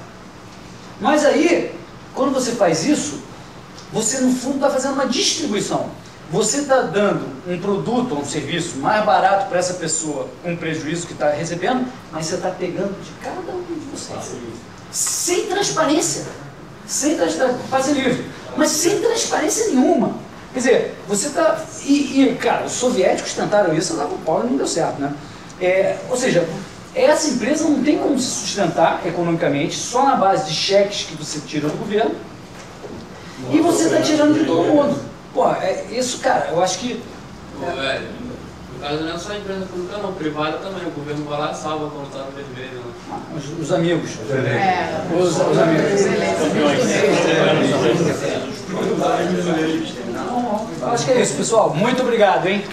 Mas aí, quando você faz isso, você no fundo está fazendo uma distribuição. Você está dando um produto ou um serviço mais barato para essa pessoa com prejuízo que está recebendo, mas você está pegando de cada um de vocês. Sem transparência. Sem transparência, passe livre, mas sem transparência nenhuma. Quer dizer, você está... cara, os soviéticos tentaram isso, davam pau e não deu certo, né? Ou seja, essa empresa não tem como se sustentar economicamente só na base de cheques que você tira do governo e você está tirando de todo mundo. Pô, isso, cara, eu acho que... Velho, no caso não é só a empresa pública não, privada também, o governo vai lá e salva quando está no vermelho. Né? Os amigos. Os amigos. Acho que é isso, pessoal. Muito obrigado, hein?